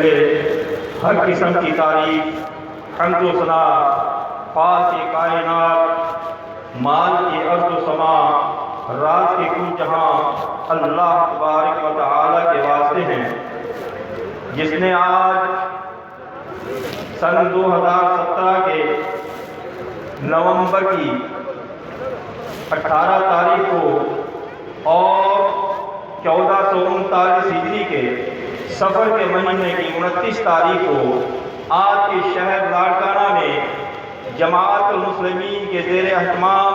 ہوئے ہر قسم کی تعریف حمد و ثنا پاک کائنات مال کی ارض و سما راز کے کل جہاں اللہ تبارک و تعالی کے واسطے ہیں، جس نے آج سن 2017 کے نومبر کی 18 تاریخ کو اور 1439 ہجری کے سفر کے مہینے کی 29 تاریخ کو آج کے شہر لاڑکانہ میں جماعت المسلمین کے زیر اہتمام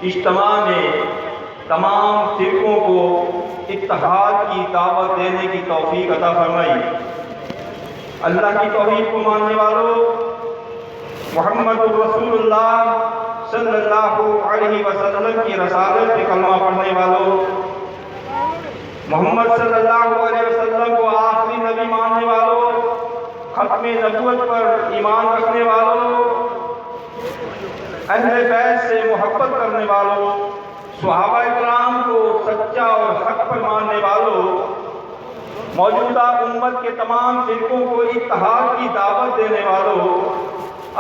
اجتماع میں تمام فرقوں کو اتحاد کی دعوت دینے کی توفیق عطا فرمائی۔ اللہ کی توحید کو ماننے والوں، محمد رسول اللہ صلی اللہ علیہ وسلم کی رسالت پہ کلمہ پڑھنے والوں، محمد صلی اللہ علیہ وسلم کو آخری نبی ماننے والوں، ختم نبوت پر ایمان رکھنے والوں، اہل بیت سے محبت کرنے والوں، صحابہ کرام کو سچا اور حق پر ماننے والوں، موجودہ امت کے تمام فرقوں کو اتحاد کی دعوت دینے والوں،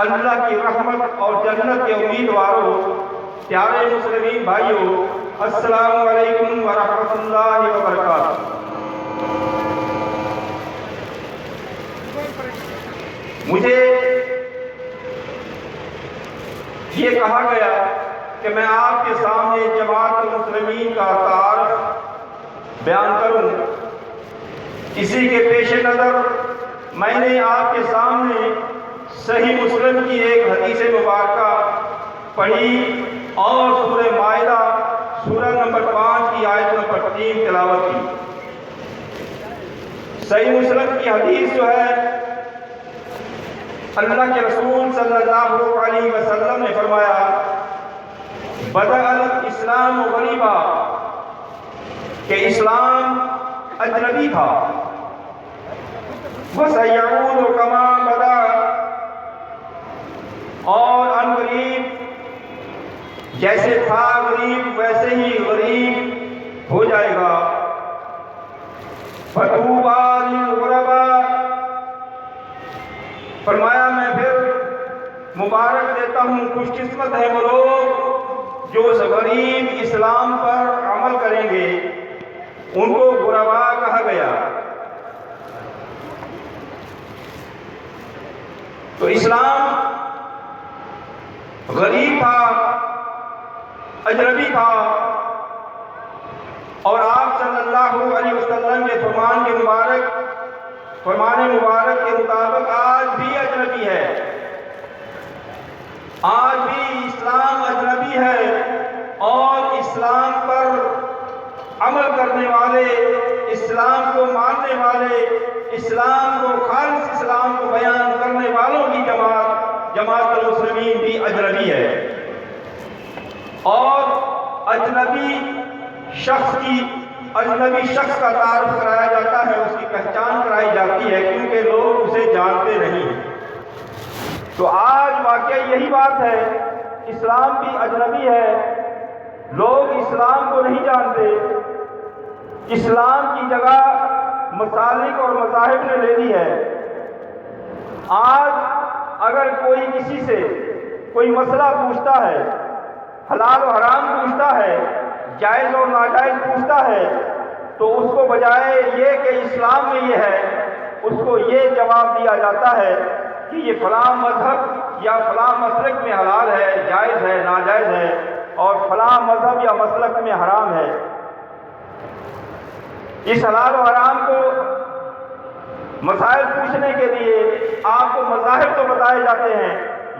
اللہ کی رحمت اور جنت کے امیدواروں، پیارے مسلمین بھائیوں، السلام علیکم ورحمۃ اللہ وبرکاتہ۔ مجھے یہ کہا گیا کہ میں آپ کے سامنے جماعت المسلمین کا تعارف بیان کروں۔ اسی کے پیش نظر میں نے آپ کے سامنے صحیح مسلم کی ایک حدیث مبارکہ پڑھی اور سورہ مائدہ سورہ نمبر 5 کی آیت نمبر 3 تلاوت کی۔ صحیح مسلم کی حدیث جو ہے، اللہ کے رسول صلی اللہ علیہ وسلم نے فرمایا، بدأ الاسلام غریبا، کہ اسلام اجنبی تھا، وسیعود کما بدا، اور ان قریب جیسے تھا غریب ویسے ہی غریب ہو جائے گا۔ فطوبی للغرباء، فرمایا میں پھر مبارک دیتا ہوں، خوش قسمت ہے وہ لوگ جو اس غریب اسلام پر عمل کریں گے، ان کو غرباء کہا گیا۔ تو اسلام غریب تھا، اجنبی تھا، اور آپ صلی اللہ علیہ وسلم کے فرمان مبارک کے مطابق آج بھی اجنبی ہے، آج بھی اسلام اجنبی ہے، اور اسلام پر عمل کرنے والے، اسلام کو ماننے والے، اسلام کو خالص اسلام کو بیان کرنے والوں کی جماعت المسلمین بھی اجنبی ہے۔ اور اجنبی شخص کا تعارف کرایا جاتا ہے، اس کی پہچان کرائی جاتی ہے، کیونکہ لوگ اسے جانتے نہیں۔ تو آج واقعہ یہی بات ہے، اسلام بھی اجنبی ہے، لوگ اسلام کو نہیں جانتے، اسلام کی جگہ مسالک اور مذاہب نے لے لی ہے۔ آج اگر کوئی کسی سے کوئی مسئلہ پوچھتا ہے، حلال و حرام پوچھتا ہے، جائز اور ناجائز پوچھتا ہے، تو اس کو بجائے یہ کہ اسلام میں یہ ہے، اس کو یہ جواب دیا جاتا ہے کہ یہ فلاں مذہب یا فلاں مسلک میں حلال ہے، جائز ہے، ناجائز ہے، اور فلاں مذہب یا مسلک میں حرام ہے۔ اس حلال و حرام کو مسائل پوچھنے کے لیے آپ کو مذاہب تو بتائے جاتے ہیں،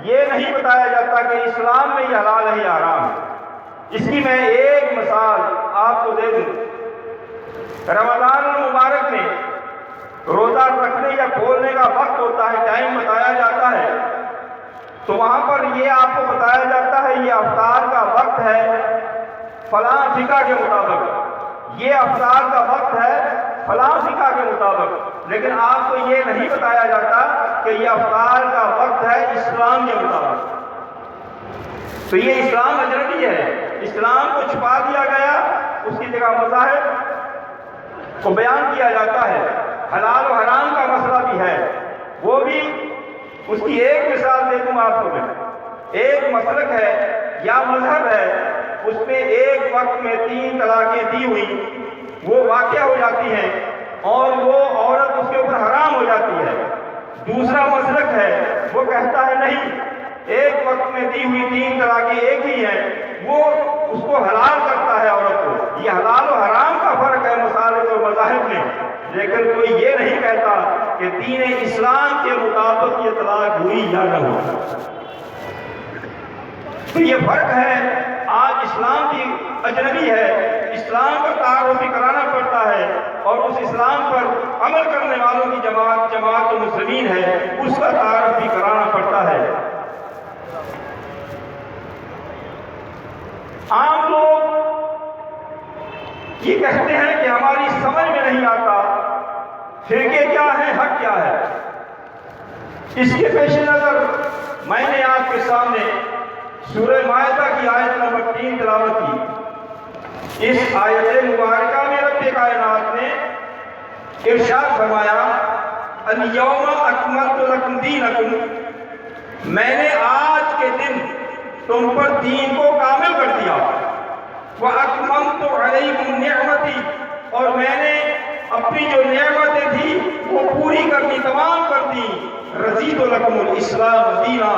یہ نہیں بتایا جاتا کہ اسلام میں یہ حلال ہے یا حرام ہے۔ اس کی میں ایک مثال آپ کو دے دوں۔ رمضان المبارک میں روزہ رکھنے یا کھولنے کا وقت ہوتا ہے، ٹائم بتایا جاتا ہے، تو وہاں پر یہ آپ کو بتایا جاتا ہے یہ افطار کا وقت ہے فلاں فقہ کے مطابق، یہ افطار کا وقت ہے فلاں فقہ کے مطابق، لیکن آپ کو یہ نہیں بتایا جاتا کہ یہ افطار کا وقت ہے اسلام کے مطابق۔ تو یہ اسلام اجنبی ہے، اسلام کو چھپا دیا گیا، اس کی جگہ مذاہب کو بیان کیا جاتا ہے۔ حلال و حرام کا مسئلہ بھی ہے، وہ بھی اس کی ایک مثال دے دوں آپ کو میں۔ ایک مسلک ہے یا مذہب ہے، اس میں ایک وقت میں 3 طلاقیں دی ہوئی وہ واقع ہو جاتی ہیں اور وہ عورت اس کے اوپر حرام ہو جاتی ہے۔ دوسرا مسلک ہے وہ کہتا ہے نہیں، ایک وقت میں دی ہوئی 3 طلاقیں ایک ہی ہیں، وہ اس کو حلال کرتا ہے عورت کو۔ یہ حلال و حرام کا فرق ہے مسالک اور مذاہب میں، لیکن کوئی یہ نہیں کہتا کہ دین اسلام کے مطابق یہ طلاق ہوئی یا نہ ہو۔ تو یہ فرق ہے، آج اسلام کی اجنبی ہے، اسلام پر تعارف بھی کرانا پڑتا ہے، اور اس اسلام پر عمل کرنے والوں کی جماعت المسلمین ہے، اس کا تعارف بھی کرانا پڑتا ہے۔ عام لوگ یہ کہتے ہیں کہ ہماری سمجھ میں نہیں آتا فرقے کیا ہے، حق کیا ہے۔ اس کے پیش نظر میں نے آپ کے سامنے سورہ مائدہ کی آیت نمبر 3 تلاوت کی۔ اس آیت مبارکہ میں رب کائنات نے ارشاد فرمایا، الیوم اکملت لکم دینکم، میں نے آج کے دن تم پر دین کو کامل کر دیا، وَأَتْمَمْتُ عَلَيْكُمْ نِعْمَتِي، اور میں نے اپنی جو نعمتیں تھی وہ پوری کر دی، تمام کر دی، رضیت لکم الاسلام دینا،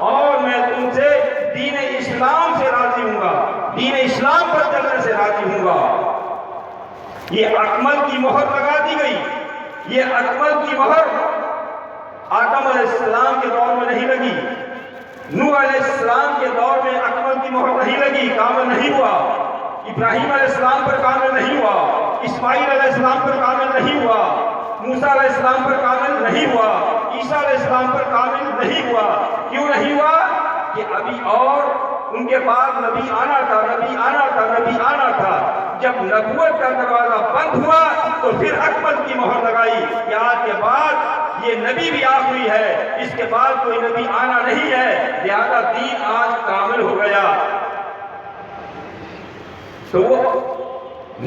اور میں تم سے دین اسلام سے راضی ہوں گا، دین اسلام پر چلنے سے راضی ہوں گا۔ یہ اکمل کی مہر لگا دی گئی۔ یہ اکمل کی مہر آدم علیہ السلام کے دور میں نہیں لگی، نوح علیہ السلام کے دور میں اکمل کی مہر نہیں لگی، کامل نہیں ہوا، ابراہیم علیہ السلام پر کامل نہیں ہوا، اسماعیل علیہ السلام پر کامل نہیں ہوا، موسیٰ علیہ السلام پر کامل نہیں ہوا، عیسیٰ علیہ السلام پر کامل نہیں ہوا۔ کیوں نہیں ہوا؟ کہ ابھی اور ان کے بعد نبی آنا تھا، نبی آنا تھا، نبی آنا تھا۔ جب نبوت کا دروازہ بند ہوا تو پھر اکمل کی مہر لگائی کہ آج کے بعد یہ نبی بھی آخری ہے، اس کے بعد کوئی نبی آنا نہیں ہے، لہذا دین آج کامل ہو گیا۔ تو وہ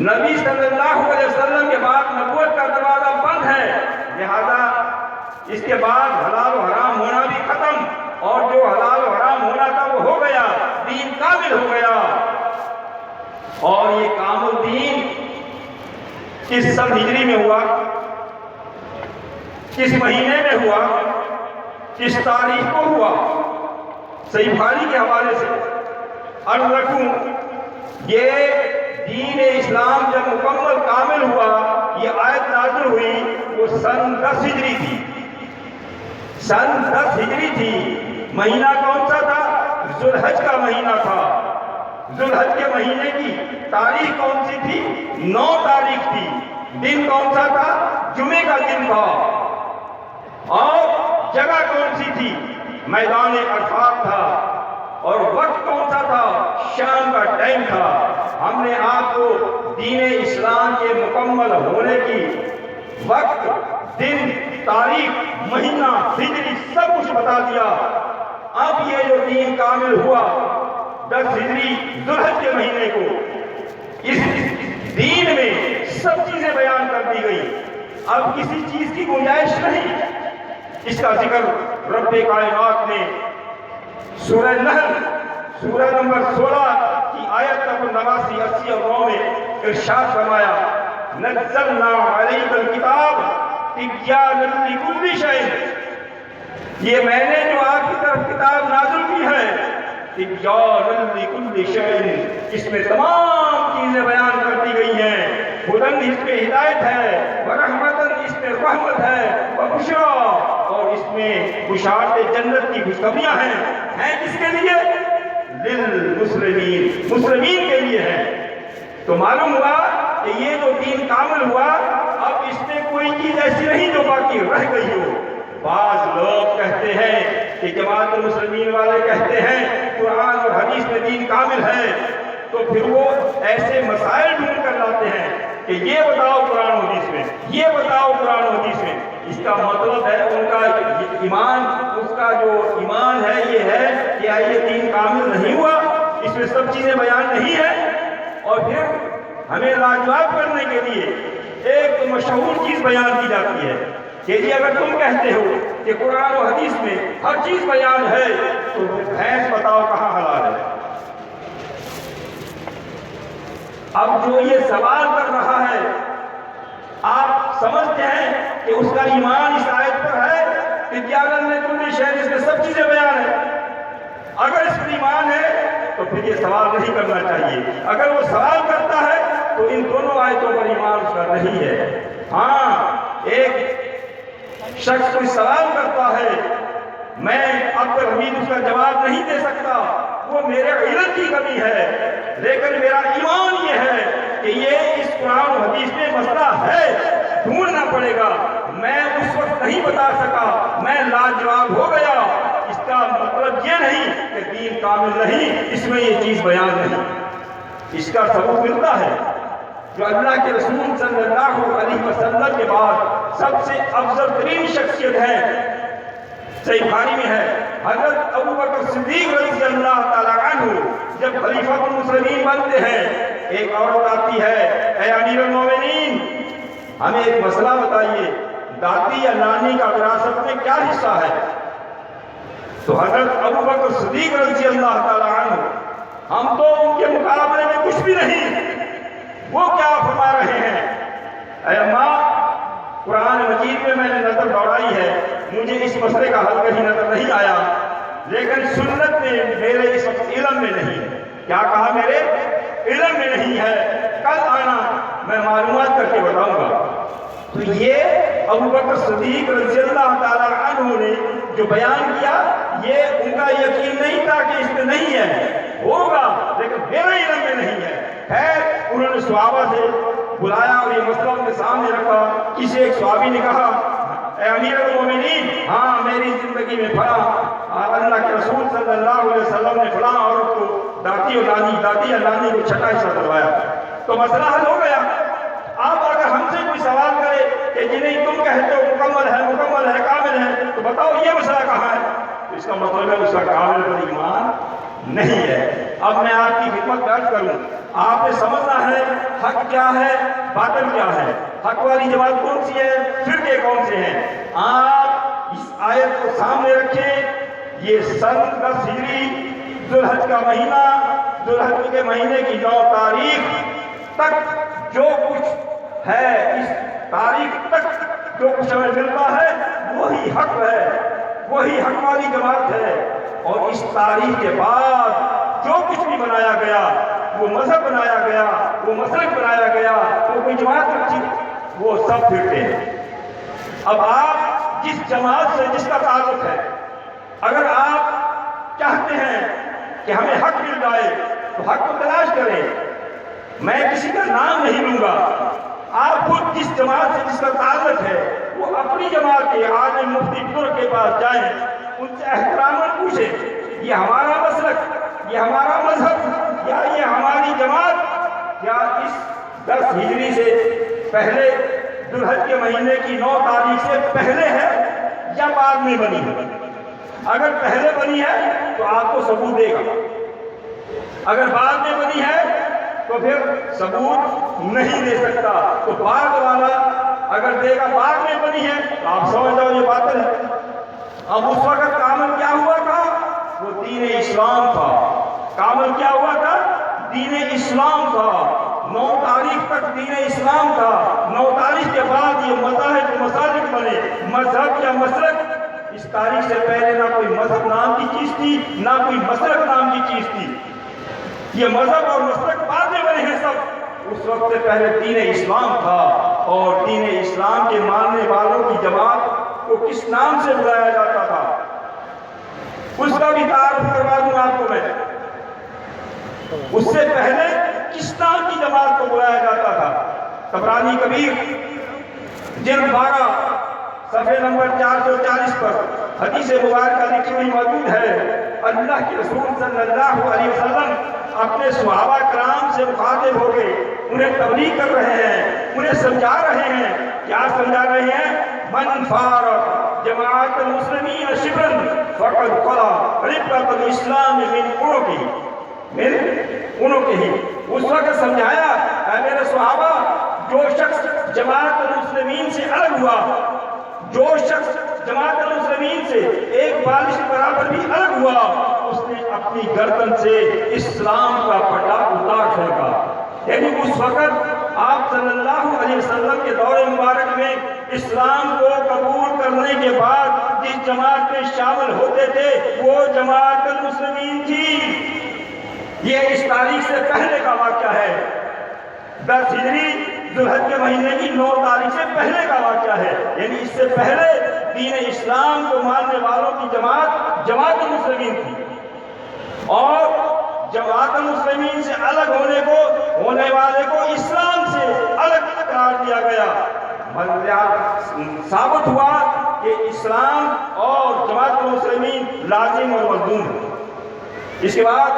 نبی صلی اللہ علیہ وسلم کے بعد نبوت کا دروازہ بند ہے، لہذا اس کے بعد حلال و حرام ہونا بھی ختم، اور جو حلال و حرام ہونا تھا وہ ہو گیا، دین کامل ہو گیا۔ اور یہ کامل دین کس سن ہجری میں ہوا، کس مہینے میں ہوا، کس تاریخ کو ہوا؟ صحیح بخاری کے حوالے سے عرض رکھوں، یہ دین اسلام جب مکمل کامل ہوا، یہ آیت نازل ہوئی، وہ سن 10 ہجری تھی۔ سن 10 ہجری تھی۔ مہینہ کون سا تھا؟ ذو الحج کا مہینہ تھا۔ ذو الحج کے مہینے کی تاریخ کون سی تھی؟ 9 تاریخ تھی۔ دن کون سا تھا؟ جمعے کا دن تھا۔ اور جگہ کون سی تھی؟ میدان عرفات تھا۔ اور وقت کون سا تھا؟ شام کا ٹائم تھا۔ ہم نے آپ کو دین اسلام کے مکمل ہونے کی وقت، دن، تاریخ، مہینہ، ہجری سب کچھ بتا دیا۔ اب یہ جو دین کامل ہوا 10 ہجری ذو الحج کے مہینے کو، اس دین میں سب چیزیں بیان کر دی گئی، اب کسی چیز کی گنجائش نہیں۔ اس کا ذکر رب کائنات نے سورہ نحل سورہ نمبر 16 کی آیت نمبر 89، 80 اور 9 میں ارشاد فرمایا، نزلنا علیک الکتاب تبیانا لکل شیء، یہ میں نے جو آپ کی طرف کتاب نازل کی ہے، تبیانا لکل شیء، اس میں تمام چیزیں بیان کر دی گئی ہیں۔ ہدن، اس میں ہدایت ہے، ورحمتن، اس میں رحمت ہے، وبشرا، اور اس میں بشارت جنت کی خوشخبریاں ہیں کس کے لیے؟ للمسلمین، مسلمین کے لیے ہے۔ تو معلوم ہوا کہ یہ جو دین کامل ہوا، اب اس میں کوئی چیز ایسی نہیں جو باقی رہ گئی ہو۔ بعض لوگ کہتے ہیں کہ جماعت المسلمین والے کہتے ہیں قرآن اور حدیث میں دین کامل ہے، تو پھر وہ ایسے مسائل ڈھونڈ کر لاتے ہیں کہ یہ بتاؤ قرآن و حدیث میں، یہ بتاؤ قرآن و حدیث میں۔ اس کا مطلب ہے ان کا ایمان، اس کا جو ایمان ہے یہ ہے کہ یہ دین کامل نہیں ہوا، اس میں سب چیزیں بیان نہیں ہے۔ اور پھر ہمیں لاجواب کرنے کے لیے ایک تو مشہور چیز بیان کی جاتی ہے کہ جی اگر تم کہتے ہو کہ قرآن و حدیث میں ہر چیز بیان ہے تو بھینس بتاؤ کہاں حلال ہے۔ اب جو یہ سوال کر رہا ہے آپ سمجھتے ہیں کہ اس کا ایمان اس آیت پر ہے کہ تیاگن نے کل شہر اس میں سب چیزیں بیان ہے؟ اگر اس پر ایمان ہے تو پھر یہ سوال نہیں کرنا چاہیے۔ اگر وہ سوال کرتا ہے تو ان دونوں آیتوں پر ایمان اس کا نہیں ہے۔ ہاں ایک شخص کوئی سوال کرتا ہے، میں اب تک حمید اس کا جواب نہیں دے سکتا، وہ میرے علم کی کمی ہے، لیکن میرا ایمان یہ ہے کہ یہ اس قرآن و حدیث میں مسئلہ ہے، ڈھونڈنا پڑے گا۔ میں اس وقت نہیں بتا سکا، میں لاجواب ہو گیا، اس کا مطلب یہ نہیں کہ دین کامل نہیں، اس میں یہ چیز بیان نہیں۔ اس کا ثبوت ملتا ہے جو اللہ کے رسول صلی اللہ علیہ وسلم کے بعد سب سے افضل ترین شخصیت ہے، صحیح بخاری میں ہے، حضرت ابو بکر صدیق رضی اللہ تعالیٰ عنہ جب خلیفہ المسلمین بنتے ہیں، ایک عورت آتی ہے، اے امیر المومنین ہمیں ایک مسئلہ بتائیے، دادی یا نانی کا وراثت میں کیا حصہ ہے؟ تو حضرت ابو بکر صدیق رضی اللہ تعالیٰ عنہ ہم تو ان کے مقابلے میں کچھ بھی نہیں، وہ کیا فرما رہے ہیں؟ اے اماں قرآن مجید میں نے نظر دوڑائی ہے، مجھے اس مسئلے کا حل کہیں نظر نہیں آیا، لیکن سنت میں میرے اس وقت علم میں نہیں ہے۔ کیا کہا؟ میرے علم میں نہیں ہے، کل آنا میں معلومات کر کے بتاؤں گا۔ تو یہ ابو بکر صدیق رضی اللہ تعالیٰ عنہ نے جو بیان کیا، یہ ان کا یقین نہیں تھا کہ اس میں نہیں ہے، ہوگا لیکن میرے علم میں نہیں ہے۔ خیر انہوں نے صحابہ سے بلایا اور یہ مسئلہ ان کے سامنے رکھا۔ کسی ایک صحابی نے کہا، اے امیر المومنین ہاں میری زندگی میں فلاں اللہ کے رسول صلی اللہ علیہ وسلم نے فلاں عورت کو داتی اور نانی کو چھٹا حصہ دلوایا، تو مسئلہ حل ہو گیا۔ آپ اگر ہم سے کوئی سوال کرے کہ جنہیں تم کہتے ہو مکمل ہے کامل ہے، تو بتاؤ یہ مسئلہ کہاں ہے، تو اس کا مطلب ہے اس کا کامل پر ایمان نہیں ہے۔ اب میں آپ کی خدمت درج کروں، آپ نے سمجھنا ہے حق کیا ہے باطل کیا ہے، حق والی جماعت کون سی ہے، فرقے کون سے ہیں۔ آپ اس آیت کو سامنے رکھیں، یہ سن 10 ہجری ذوالحج کا مہینہ، ذوالحج کے مہینے کی 9 تاریخ تک جو کچھ ہے، اس تاریخ تک جو کچھ ہمیں ملتا ہے وہی حق ہے، وہی حق والی جماعت ہے۔ اور اس تاریخ کے بعد جو کچھ بھی بنایا گیا، وہ مذہب بنایا گیا، وہ مسلک بنایا گیا، وہ کوئی جماعت رکھی، وہ سب فرقے ہیں۔ اب آپ جس جماعت سے جس کا تعلق ہے، اگر آپ چاہتے ہیں کہ ہمیں حق مل جائے تو حق کو تلاش کریں۔ میں کسی کا نام نہیں لوں گا، آپ خود جس جماعت سے جس کا تعلق ہے وہ اپنی جماعت کے عالم مفتی بزرگ کے پاس جائیں، ان سے احتراماً پوچھیں یہ ہمارا مسلک، یہ ہمارا مذہب یا یہ ہماری جماعت کیا اس 10 ہجری سے پہلے ذوالحج کے مہینے کی 9 تاریخ سے پہلے ہے یا بعد میں بنی ہے؟ اگر پہلے بنی ہے تو آپ کو ثبوت دے گا، اگر بعد میں بنی ہے تو پھر ثبوت نہیں دے سکتا۔ تو بعد والا اگر دے گا بعد میں بنی ہے تو آپ سمجھ جاؤ یہ باطل ہے۔ اب اس وقت کامل کیا ہوا تھا؟ وہ دین اسلام تھا۔ کامل کیا ہوا تھا؟ دین اسلام تھا۔ 9 تاریخ تک دین اسلام تھا۔ 9 تاریخ کے بعد یہ مذاہب و مسالک بنے، مذہب یا مسلک۔ اس تاریخ سے پہلے نہ کوئی مذہب نام کی چیز تھی، نہ کوئی مسلک نام کی چیز تھی۔ یہ مذہب اور مسلک بعد میں بنے ہیں سب، اس وقت سے پہلے دین اسلام تھا۔ اور دین اسلام کے ماننے والوں کی جماعت کو کس نام سے بلایا جاتا تھا اس کا بھی تعارف کروا دوں آپ کو میں۔ اس سے پہلے کس نام کی جماعت کو بلایا جاتا تھا؟ طبرانی کبیر جلد 12 صفحے نمبر 440 پر حدیث مبارکہ لکھی ہوئی موجود ہے۔ اللہ کے رسول صلی اللہ علیہ وسلم اپنے صحابہ کرام سے مخاطب ہو گئے، انہیں تبلیغ کر رہے ہیں، انہیں سمجھا رہے ہیں۔ کیا سمجھا رہے ہیں؟ من فارق جماعت المسلمین شبرا فقد خلا ربقۃ الاسلام من عنقہ۔ اس وقت سمجھایا، اے میرے صحابہ، جو شخص جماعت المسلمین سے الگ ہوا، جو شخص جماعت المسلمین سے ایک بالش برابر بھی الگ ہوا، اس نے اپنی گردن سے اسلام کا پٹا اتار پھینکا۔ یعنی اس وقت آپ صلی اللہ علیہ وسلم کے دور مبارک میں اسلام کو قبول کرنے کے بعد جس جماعت میں شامل ہوتے تھے وہ جماعت المسلمین تھی۔ یہ اس تاریخ سے پہلے کا واقعہ ہے، 10 ہجری ذوالحج کے مہینے کی 9 تاریخ سے پہلے کا واقعہ ہے۔ یعنی اس سے پہلے دین اسلام کو ماننے والوں کی جماعت المسلمین تھی، اور جماعت المسلمین سے الگ ہونے والے کو اسلام سے الگ قرار دیا گیا۔ ثابت ہوا کہ اسلام اور جماعت المسلمین لازم اور ملزوم ہے۔ اس کے بعد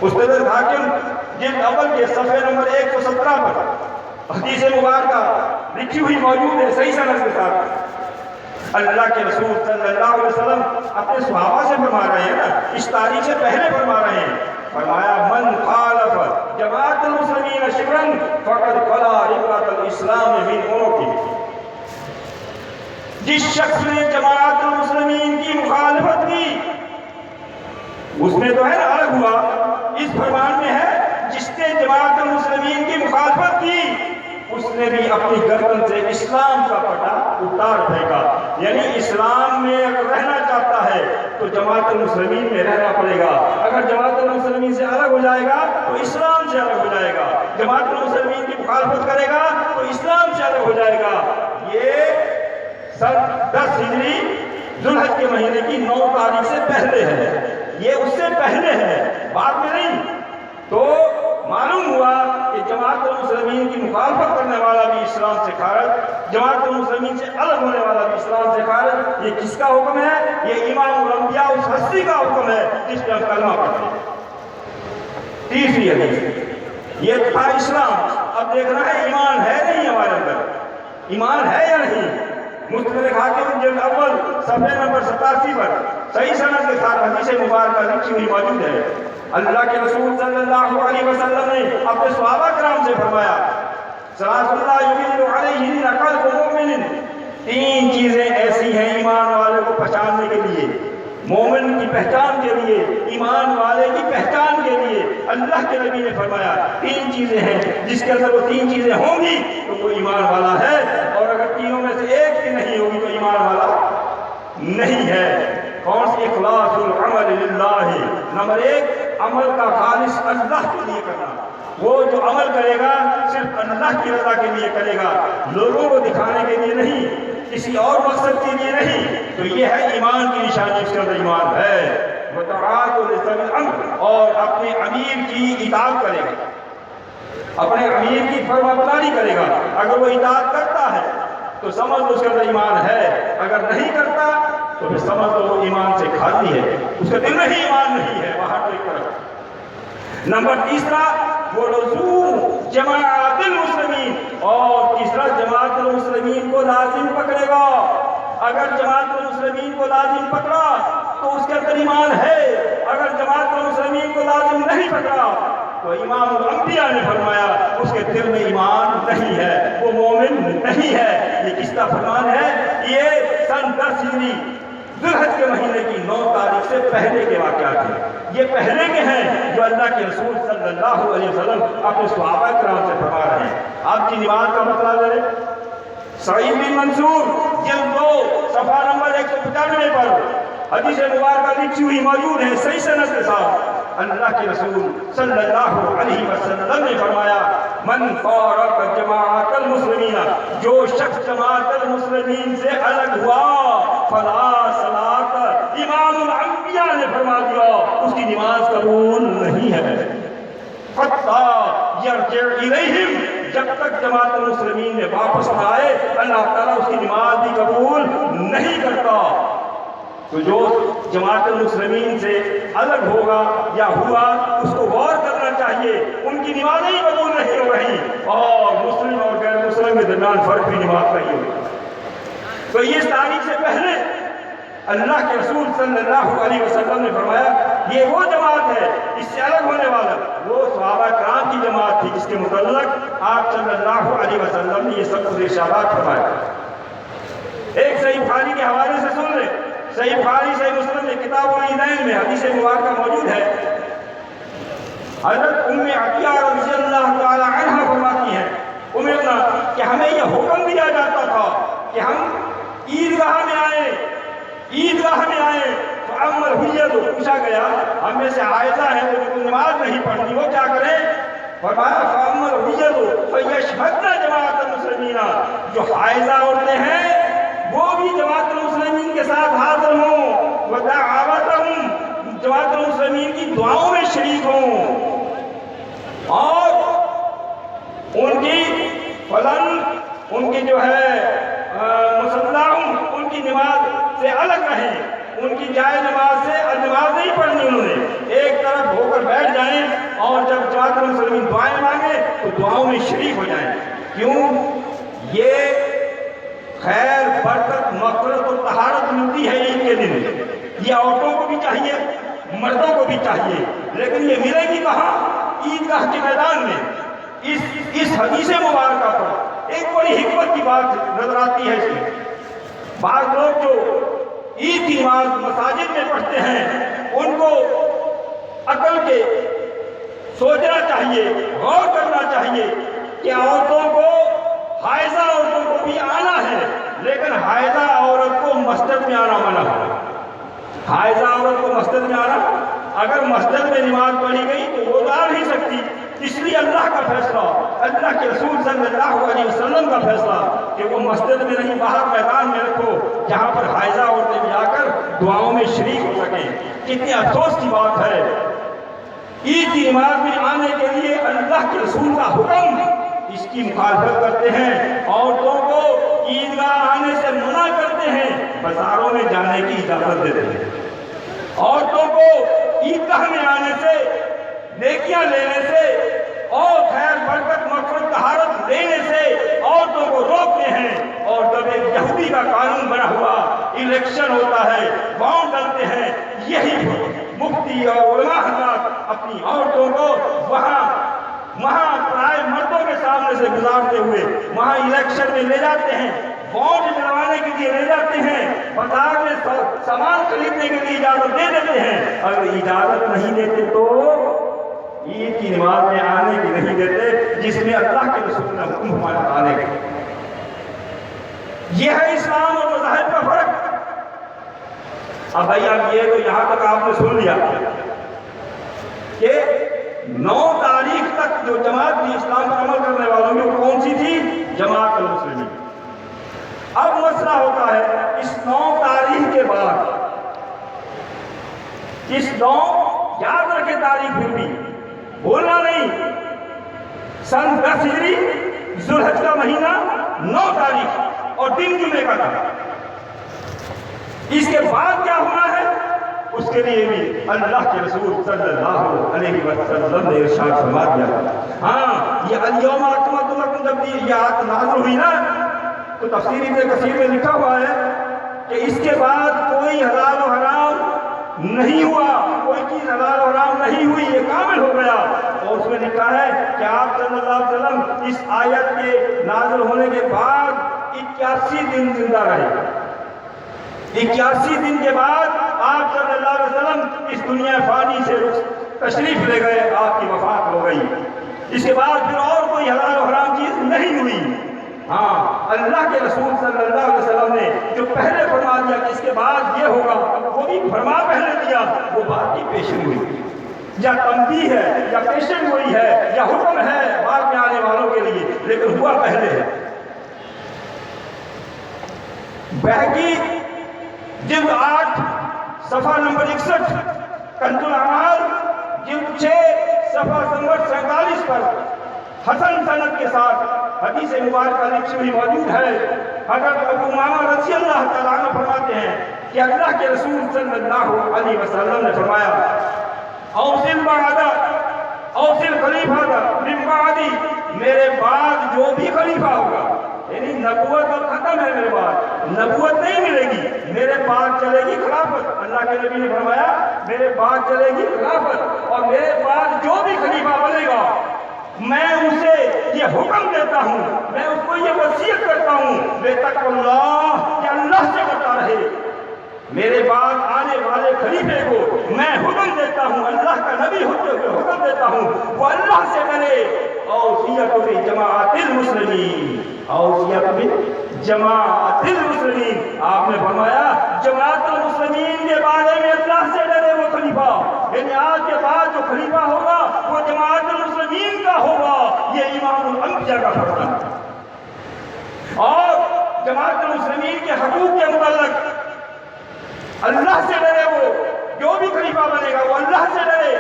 مستدرک حاکم جلد اول کے صفحے نمبر 117 پر حدیث مبارکہ لکھی ہوئی موجود ہے صحیح سند کے ساتھ۔ اللہ کے رسول صلی اللہ علیہ وسلم اپنے صحابہ سے فرما رہے ہیں نا، اس تاریخ سے پہلے فرما رہے ہیں، فرمایا من خالف جماعت المسلمین شبرا فقد خلا ربقۃ الاسلام من عنقہ۔ جس شخص نے جماعت المسلمین کی مخالفت کی اس نے تو ہے نا الگ ہوا، اس فرمان میں ہے جس نے جماعت المسلمین کی مخالفت کی اس نے بھی اپنی گردن سے اسلام کا پٹا اتار پھینکا۔ یعنی اسلام میں اگر رہنا چاہتا ہے تو جماعت المسلمین میں رہنا پڑے گا، اگر جماعت المسلمین سے الگ ہو جائے گا تو اسلام سے الگ ہو جائے گا، جماعت المسلمین کی مخالفت کرے گا تو اسلام سے الگ ہو جائے گا۔ یہ سن 10 ہجری ذوالحج کے مہینے کی 9 تاریخ سے پہلے ہے، یہ اس سے پہلے ہے، بعد میں نہیں۔ تو معلوم ہوا کہ جماعت المسلمین کی مخالفت کرنے والا بھی اسلام سے خارج، جماعت المسلمین سے الگ ہونے والا بھی اسلام سے خارج۔ یہ کس کا حکم ہے؟ یہ امام الانبیاء اس ہستی کا حکم ہے جس پہ ہم کلمہ پڑھتے ہیں۔ تیسری حدیث، یہ تھا اسلام، اب دیکھنا ہے ایمان ہے نہیں ہمارے اندر، ایمان ہے یا نہیں۔ مستدرک حاکم جلد اول صفحے نمبر 87 پر صحیح سند کے ساتھ حدیث مبارکہ لکھی ہوئی موجود ہے۔ اللہ کے رسول صلی اللہ علیہ وسلم نے اپنے صحابہ کرام سے فرمایا ثلاث اللہ یدل علیہن قلب مؤمن، 3 چیزیں ایسی ہیں ایمان والے کو پہچاننے کے لیے، مومن کی پہچان کے لیے، ایمان والے کی پہچان کے لیے۔ اللہ کے نبی نے فرمایا 3 چیزیں ہیں، جس کے اندر وہ 3 چیزیں ہوں گی تو وہ ایمان والا ہے، اور اگر تینوں میں سے ایک بھی نہیں ہوگی تو ایمان والا نہیں ہے۔ کون سی؟ اخلاص العمل للہ، نمبر 1 عمل کا خالص اللہ کے لیے کرنا، وہ جو عمل کرے گا صرف اللہ کی رضا کے لیے کرے گا، لوگوں کو دکھانے کے لیے نہیں، کسی اور مقصد کے لیے نہیں۔ تو یہ ہے ایمان کی نشانی، اس کے اندر ایمان ہے۔ وطاعت لذوی الامر، اور اپنے امیر کی اطاعت کرے گا، اپنے امیر کی فرمانبرداری کرے گا۔ اگر وہ اطاعت کرتا ہے تو سمجھ لو اس کے اندر ایمان ہے، اگر نہیں کرتا تو پھر سمجھ لو وہ ایمان سے خالی ہے، اس کے دل میں ہی ایمان نہیں ہے، باہر ایک طرف۔ نمبر 3 وہ لزوم جماعت المسلمین، اور تیسرا جماعت المسلمین کو لازم پکڑے گا۔ اگر جماعت المسلمین کو لازم پکڑا تو اس کے اندر ایمان ہے، اگر جماعت المسلمین کو لازم نہیں پکڑا تو امام الانبیاء نے فرمایا اس کے دل میں ایمان نہیں ہے، وہ مومن نہیں ہے۔ یہ کس کا فرمان ہے؟ یہ سن 10 ہجری ذوالحج کے مہینے کی 9 تاریخ سے پہلے کے واقعات ہیں، یہ پہلے کے ہیں جو اللہ کے رسول صلی اللہ علیہ وسلم اپنے صحابہ کرام سے فرما رہے ہیں۔ آپ کی نماز کا مسئلہ لے لیں، سعید بن منصور جلد 2 صفحہ نمبر 195 پر حدیث مبارکہ لکھی ہوئی موجود ہے صحیح سند کے ساتھ۔ اللہ کے رسول صلی اللہ علیہ وسلم نے فرمایا من فارق جماعت المسلمین، جو شخص جماعت المسلمین سے الگ ہوا فلا صلاۃ، امام الانبیاء نے فرما دیا اس کی نماز قبول نہیں ہے۔ حتی یرجع الیہم، جب تک جماعت المسلمین میں واپس نہ آئے اللہ تعالیٰ اس کی نماز بھی قبول نہیں کرتا۔ تو جو جماعت المسلمین سے الگ ہوگا یا ہوا اس کو غور کرنا چاہیے، ان کی نمازیں ہی قبول نہیں ہو رہی، اور مسلم اور غیر مسلم کے درمیان فرق بھی نماز کا ہی ہوگا۔ تو یہ تاریخ سے پہلے اللہ کے رسول صلی اللہ علیہ وسلم نے فرمایا یہ وہ جماعت ہے اس سے الگ ہونے والا وہ صحابہ کرام کی جماعت تھی جس کے متعلق آپ صلی اللہ علیہ وسلم نے یہ سب کچھ ارشادات فرمایا۔ ایک صحیح بخاری کے حوالے سے سن لیں، صحیح بخاری صحیح مسلم میں کتاب العیدین میں حدیث مبارکہ موجود ہے۔ حضرت ام عطیہ رضی اللہ تعالی عنہ فرماتی ہیں امرنا کہ ہمیں یہ حکم دیا جاتا تھا کہ ہم عیدگاہ میں آئیں تو عمل ہوئی تو پوچھا گیا ہم میں سے حائضہ ہے تو نماز نہیں پڑھتی وہ کیا کریں؟ فرمایا فعمل ہوئی تو فیشہدن جماعت المسلمین، جو حائضہ عورتیں ہیں وہ بھی جماعت المسلمین کے ساتھ حاضر ہوں، ودعوتہم، جماعت المسلمین کی دعاؤں میں شریک ہوں، اور ان کی فلن ان کی جو ہے مسلم ان کی نماز سے الگ رہیں، ان کی جائز نماز سے نماز نہیں پڑھنی، انہوں نے ایک طرف ہو کر بیٹھ جائیں اور جب جماعت المسلمین دعائیں مانگے تو دعاؤں میں شریک ہو جائیں۔ کیوں؟ یہ خیر برکت مغفرت اور طہارت ملتی ہے عید کے دن، یہ عورتوں کو بھی چاہیے مردوں کو بھی چاہیے، لیکن یہ ملے گی کہاں؟ عیدگاہ کے میدان میں۔ اس حدیث مبارکہ پر ایک بڑی حکمت کی بات نظر آتی ہے اس میں۔ بعض لوگ جو عید کی نماز مساجد میں پڑھتے ہیں ان کو عقل کے سوچنا چاہیے، غور کرنا چاہیے کہ عورتوں کو حائضہ عورتوں کو بھی آنا ہے، لیکن حائضہ عورت کو مسجد میں آنا منع ہے۔ حائضہ عورت کو مسجد میں آنا، اگر مسجد میں نماز پڑھی گئی تو وہ آ نہیں سکتی، اس لیے اللہ کا فیصلہ، اللہ کے رسول صلی اللہ علیہ وسلم کا فیصلہ کہ وہ مسجد میں نہیں باہر میدان میں رکھو جہاں پر حائضہ عورتیں بھی آ کر دعاؤں میں شریک ہو سکیں۔ کتنی افسوس کی بات ہے، عید کی نماز میں آنے کے لیے اللہ کے رسول کا حکم، اس کی مخالفت کرتے ہیں، عورتوں کو عیدگاہ آنے سے منع کرتے ہیں، بازاروں میں جانے کی اجازت دیتے ہیں، عورتوں کو عیدگاہ میں آنے سے، نیکیاں لینے سے اور خیر برکت مغفرت طہارت لینے سے عورتوں کو روکتے ہیں، اور جب ایک یہودی کا قانون بنا ہوا الیکشن ہوتا ہے، ووٹ ڈالتے ہیں، یہی مفتی اور علماء حضرات اپنی عورتوں کو وہاں پرائے مردوں کے سامنے سے گزارتے ہوئے وہاں الیکشن میں لے جاتے ہیں، ووٹ دلوانے کے لیے لے جاتے ہیں، بازار میں سامان خریدنے کے لیے اجازت دے دیتے ہیں، اگر اجازت نہیں دیتے تو عید کی نماز میں آنے کی نہیں دیتے جس میں اللہ کے رسول نے حکم ہمارا آنے کا۔ یہ ہے اسلام اور مذاہب کا فرق۔ اب بھائی اب یہ تو یہاں تک آپ نے سن لیا کہ 9 تاریخ تک جو جماعت تھی اسلام پر عمل کرنے والوں میں وہ کون سی تھی؟ جماعت المسلمین۔ اب مسئلہ ہوتا ہے اس 9 تاریخ کے بعد، اس 9 یاد رکھے تاریخ پھر بھی بولنا نہیں، سن 10 ہجری ذوالحج کا مہینہ 9 تاریخ اور دن جمعے کا تھا۔ اس کے بعد کیا ہونا ہے اس کے لیے بھی اللہ کے رسول صلی اللہ علیہ وسلم نے ارشاد فرما دیا۔ ہاں یہ الیوم اکملت لکم جب یہ آیت نازل ہوئی نا تو تفسیر ابن کثیر میں لکھا ہوا ہے کہ اس کے بعد کوئی حلال و حرام نہیں ہوا، کوئی چیز حلال و حرام نہیں ہوئی، یہ کامل ہو گیا۔ اور اس میں لکھا ہے کہ آپ صلی اللہ علیہ وسلم اس آیت کے نازل ہونے کے بعد 81 دن زندہ رہے۔ 81 دن کے بعد آپ صلی اللہ علیہ وسلم اس دنیا فانی سے تشریف لے گئے، آپ کی وفات ہو گئی۔ اس کے بعد پھر اور کوئی حلال و حرام چیز نہیں ہوئی۔ ہاں اللہ کے رسول صلی اللہ علیہ وسلم نے جو پہلے فرما دیا کہ اس کے بعد یہ ہوگا، وہ بھی فرما پہلے دیا، وہ بات کی پیشن ہوئی، یا تنبیہ ہے یا پیشن ہوئی ہے یا حکم ہے بعد میں آنے والوں کے لیے، لیکن ہوا پہلے ہے۔ بہقی جلد 8 صفحہ نمبر 61، کنز الاعمال جلد 6 صفحہ نمبر 47 پر حسن سند کے ساتھ حدیث مبارکہ لکھی ہوئی موجود ہے۔ حضرت ابو امامہ رضی اللہ تعالیٰ عنہ فرماتے ہیں کہ اللہ کے رسول صلی اللہ علیہ وسلم نے فرمایا اوصل خلیفہ من بعدی، میرے بعد جو بھی خلیفہ ہوگا یعنی نبوت اب ختم ہے میرے بعد، نبوت نہیں ملے گی، میرے بعد چلے گی خلافت۔ اللہ کے نبی نے فرمایا میرے بعد چلے گی خلافت، اور میرے بعد جو بھی خلیفہ بنے گا میں اسے یہ حکم دیتا ہوں، میں اس کو یہ وصیت کرتا ہوں بے تقوی اللہ، کہ اللہ سے ڈرتا رہے۔ میرے بعد آنے والے خلیفے کو میں حکم دیتا ہوں، اللہ کا نبی ہوتے ہوئے حکم دیتا ہوں وہ اللہ سے ڈرے۔ اوصیت بجماعت المسلمین، اوصیت بجماعت المسلمین، آپ نے فرمایا جماعت المسلمین کے بارے میں اللہ سے ڈرے وہ خلیفہ، یعنی آج کے بعد جو خلیفہ ہوگا وہ جماعت المسلمین کا ہوگا، یہ امام الانبیاء کا فرمان ہے۔ اور جماعت المسلمین کے حقوق کے متعلق اللہ سے ڈرے، وہ جو بھی خلیفہ بنے گا وہ اللہ سے ڈرے،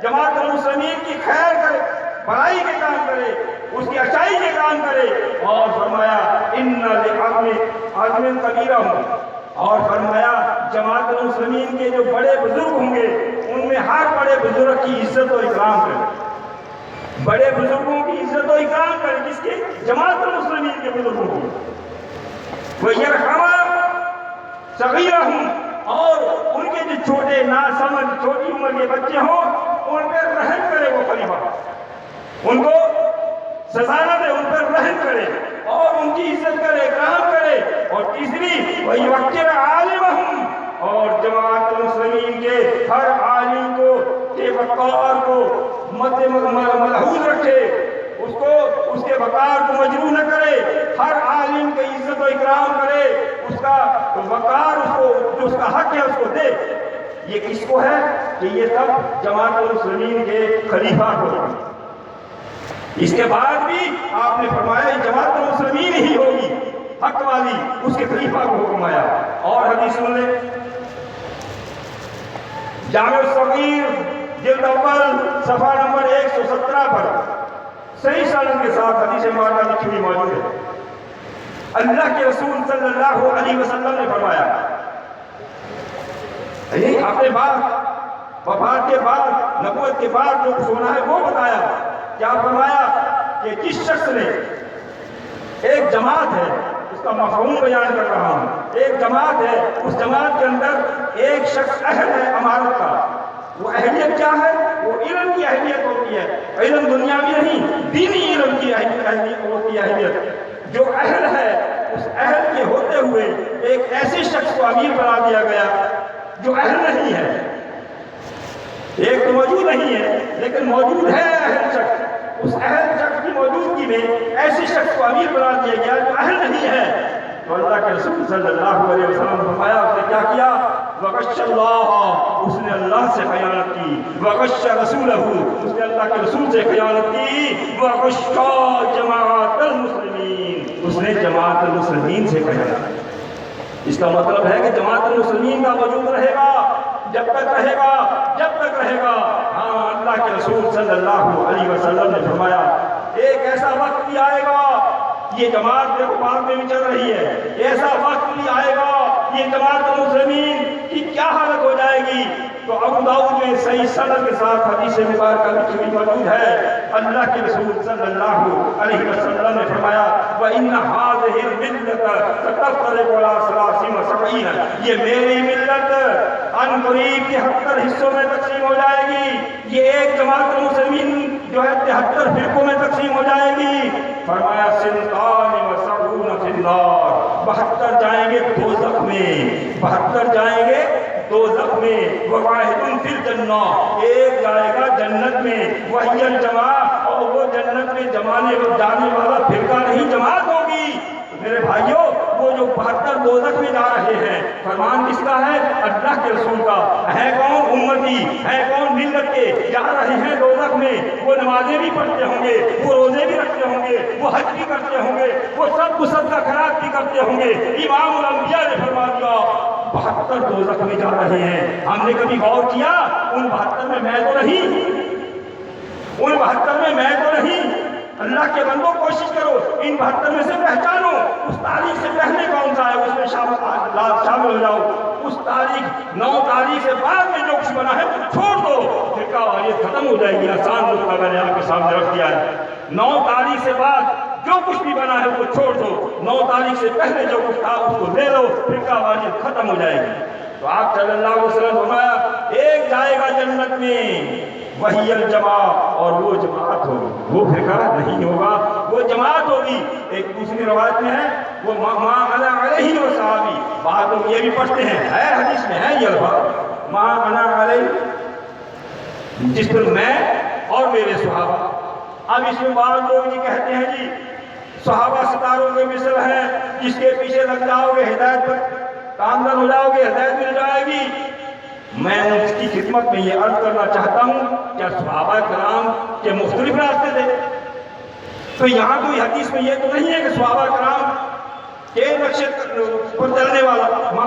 جماعت المسلمین کی خیر کرے، بھلائی کے کام کرے، اس کی اچھائی کے کام کرے، اور فرمایا ان لعظم کبیرہ ہوں، اور فرمایا جماعت المسلمین کے جو بڑے بزرگ ہوں گے ان میں ہر بڑے بزرگ کی عزت و اکرام کرے، بڑے بزرگوں کی عزت و اکرام کرے، کس کے؟ جماعت المسلمین کے بزرگوں کی۔ وَيَرْحَمَ صَغِيرَهُمْ، اور ان کے جو چھوٹے ناسمجھ چھوٹی عمر کے بچے ہوں ان پر رحم کرے وہ خلیفہ، ان کو سزا نہ دے، ان پر رحم کرے اور ان کی عزت کرے، اکرام کرے۔ اور تیسری وَيُوَقِّرَ عَالِمَهُمْ، اور جماعت المسلمین کے ہر عالم کو کے وقار کو ملحوظ رکھے، اس کے وقار کو مجروح نہ کرے، ہر عالم کی عزت و اکرام کرے، اس کا وقار اس کو جو اس کا حق ہے اس کو دے۔ یہ کس کو ہے؟ کہ یہ سب جماعت المسلمین کے خلیفہ کو۔ اس کے بعد بھی آپ نے فرمایا یہ جماعت المسلمین ہی ہوگی حق والی، اس کے خلیفہ کو حکم آیا۔ اور حدیث سن لیں، جامع الصغیر جلد اول صفحہ نمبر 117 پر صحیح سند کے ساتھ حدیث مبارکہ لکھی ہوئی موجود ہے۔ اللہ کے رسول صلی اللہ علیہ وسلم نے فرمایا، اپنے بعد وفات کے بعد نبوت کے بعد جو کچھ ہونا ہے وہ بتایا۔ کیا فرمایا؟ کہ جس شخص نے، ایک جماعت ہے اس کا مفہوم بیان کر رہا ہوں، ایک جماعت ہے، اس جماعت کے اندر ایک شخص اہل ہے امارت کا، وہ اہلیت کیا ہے؟ وہ علم کی اہلیت ہوتی ہے، علم دنیاوی نہیں، دینی علم کی اہلیت ہوتی ہے۔ اہلیت جو اہل ہے اس اہل کے ہوتے ہوئے ایک ایسے شخص کو امیر بنا دیا گیا جو اہل نہیں ہے، ایک تو موجود نہیں ہے لیکن موجود ہے اہل شخص، اس اہل شخص کی موجودگی میں ایسے شخص کو امیر بنا دیا گیا جو اہل نہیں ہے۔ تو اللہ کے رسول صلی اللہ علیہ وسلم نے فرمایا اس نے کیا کیا؟ وغش اللہ، اس نے اللہ سے خیانت کی، وغش رسولہ، اس نے اللہ کے رسول سے خیانت کی، وغش جماعت المسلمین، اس نے جماعت المسلمین سے خیانت کی۔ اس کا مطلب ہے کہ جماعت المسلمین کا وجود رہے گا جب تک رہے گا، جب تک رہے گا۔ ہاں، اللہ کے رسول صلی اللہ علیہ وسلم نے فرمایا ایک ایسا وقت بھی آئے گا، یہ جماعت دیکھو بعد میں بھی چل رہی ہے، ایسا وقت بھی آئے گا یہ جماعت المسلمین کی کیا حالت ہو جائے گی۔ تو ابو داؤد میں صحیح سند کے ساتھ حدیث مبارکہ لکھی ہوئی موجود ہے، اللہ کے رسول صلی اللہ علیہ وسلم نے فرمایا وَإِنَّ هَٰذِهِ الْمِلَّةَ سَتَفْتَرِقُ عَلَىٰ ثَلَاثِينَ وَسَبْعِينَ، یہ میری ملت ان قریب 73 حصوں میں تقسیم ہو جائے گی، یہ ایک جماعت المسلمین جو ہے 73 فرقوں میں تقسیم ہو جائے گی۔ فرمایا سنتان و سبعون فی النار، 72 جائیں گے دوزخ میں، 72 جائیں گے دوزخ میں، وواحد فی الجنہ، ایک جائے گا جنت میں، وہی الجماعت، اور وہ جنت میں جانے والا فرقہ نہیں جماعت ہوگی۔ میرے بھائیوں، وہ جو 72 دوزخ میں جا رہے ہیں فرمان کس کا ہے؟ اللہ کے رسول کا ہے۔ کون؟ امتی ہے، کون؟ ملت کے جا رہے ہیں دوزخ میں، وہ نمازیں بھی پڑھتے ہوں گے، وہ روزے بھی رکھتے ہوں گے، وہ حج بھی کرتے ہوں گے، وہ سب کو صدقہ خیرات بھی کرتے ہوں گے۔ امام الانبیاء نے فرما دیا 72 دوزخ میں جا رہے ہیں۔ ہم نے کبھی غور کیا ان 72 میں میں تو نہیں، ان 72 میں میں تو نہیں۔ اللہ کے بندوں کوشش کرو ان 72 میں سے پہچانو اس تاریخ سے پہلے کون سا ہے، اس میں شامل ہو جاؤ۔ اس تاریخ 9 تاریخ سے بعد میں جو کچھ بنا ہے چھوڑ دو، فرقہ واریت ختم ہو جائے گی۔ آسان نقطہ میں نے آپ کے سامنے رکھ دیا ہے۔ 9 تاریخ سے بعد جو کچھ بھی بنا ہے وہ چھوڑ دو، 9 تاریخ سے پہلے جو کچھ تھا اس کو لے لو، فرقہ واریت ختم ہو جائے گی۔ تو آپ صلی اللہ علیہ وسلم فرمایا ایک جائے گا جنت میں، وہی الجماعت، اور وہ جماعت ہوگی، وہ فرقہ نہیں ہوگا، وہ جماعت ہوگی۔ ایک دوسری روایت میں ہے وہ ما انا علیہ و صحابی، بعض لوگ یہ بھی پڑھتے ہیں، ہے حدیث میں ہے یہ الفاظ ما انا علیہ، جس پر میں اور میرے صحابہ۔ اب اس میں بعض لوگ یہ کہتے ہیں جی صحابہ ستاروں کے مثل ہیں، جس کے پیچھے لگ جاؤ گے ہدایت پر کامزن ہو جاؤ گے، ہدایت مل جائے گی۔ میں اس کی خدمت میں یہ عرض کرنا چاہتا ہوں کیا صحابہ کرام کے مختلف راستے تھے؟ تو یہاں کوئی حدیث میں یہ تو نہیں ہے کہ صحابہ کرام کے نقشے پر چلنے والا، ما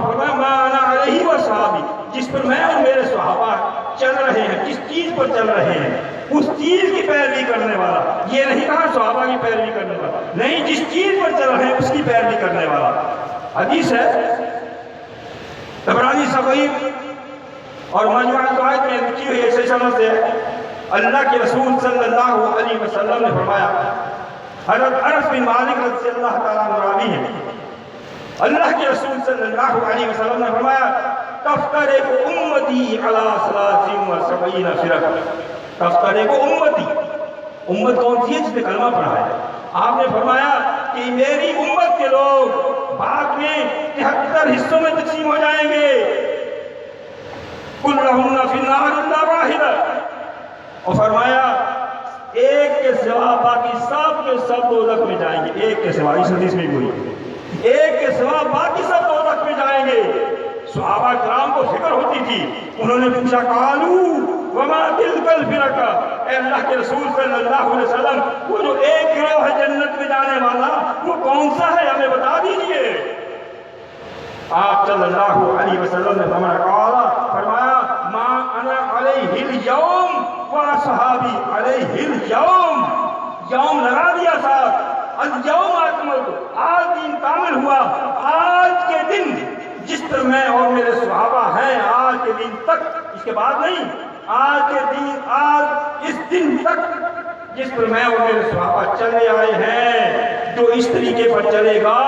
انا علیہ و صحابی، جس پر میں اور میرے صحابہ چل رہے ہیں، جس چیز پر چل رہے ہیں اس چیز کی پیروی کرنے والا۔ یہ نہیں کہا صحابہ کی پیروی کرنے والا، نہیں، جس چیز پر چل رہے ہیں اس کی پیروی کرنے والا۔ حدیث ہے طبرانی صغیر اور مجموع الزوائد میں لکھی ہوئی ایسے سند سے اللہ کے رسول صلی اللہ علیہ وسلم نے فرمایا، حضرت انس بن مالک رضی اللہ تعالیٰ عنہ راوی ہیں، اللہ کے رسول صلی اللہ علیہ وسلم نے فرمایا تفترق امتی علی 73 فرقہ، تفترق امتی، امت کون سی ہے؟ جس نے کلمہ پڑھا ہے۔ آپ نے فرمایا کہ میری امت کے لوگ بعد میں 73 حصوں میں تقسیم ہو جائیں گے، کلہم فی النار الا واحدہ، اور فرمایا ایک کے سوا باقی سب کے سب دوزخ میں جائیں گے، ایک کے سوا، اس حدیث میں کوئی ایک کے سوا باقی سب دوزخ میں جائیں گے۔ صحابہ کرام کو فکر ہوتی تھی، انہوں نے پوچھا قالو وما تلک الفرقہ، اے اللہ کے رسول صلی اللہ علیہ وسلم وہ جو ایک گروہ ہے جنت میں جانے والا وہ کون سا ہے، ہمیں بتا دیجئے۔ آپ صلی اللہ علیہ وسلم نے فرمایا ما انا علیہ اليوم و صحابی علیہ اليوم، یوم لگا دیا ساتھ، اليوم اکملت، آج دین کامل ہوا، آج کے دن جس پر میں اور میرے صحابہ ہیں، آج کے دن تک، اس کے بعد نہیں، آج کے دن، آج اس دن تک جس پر میں اور میرے صحابہ چلے آئے ہیں، جو اس طریقے پر چلے گا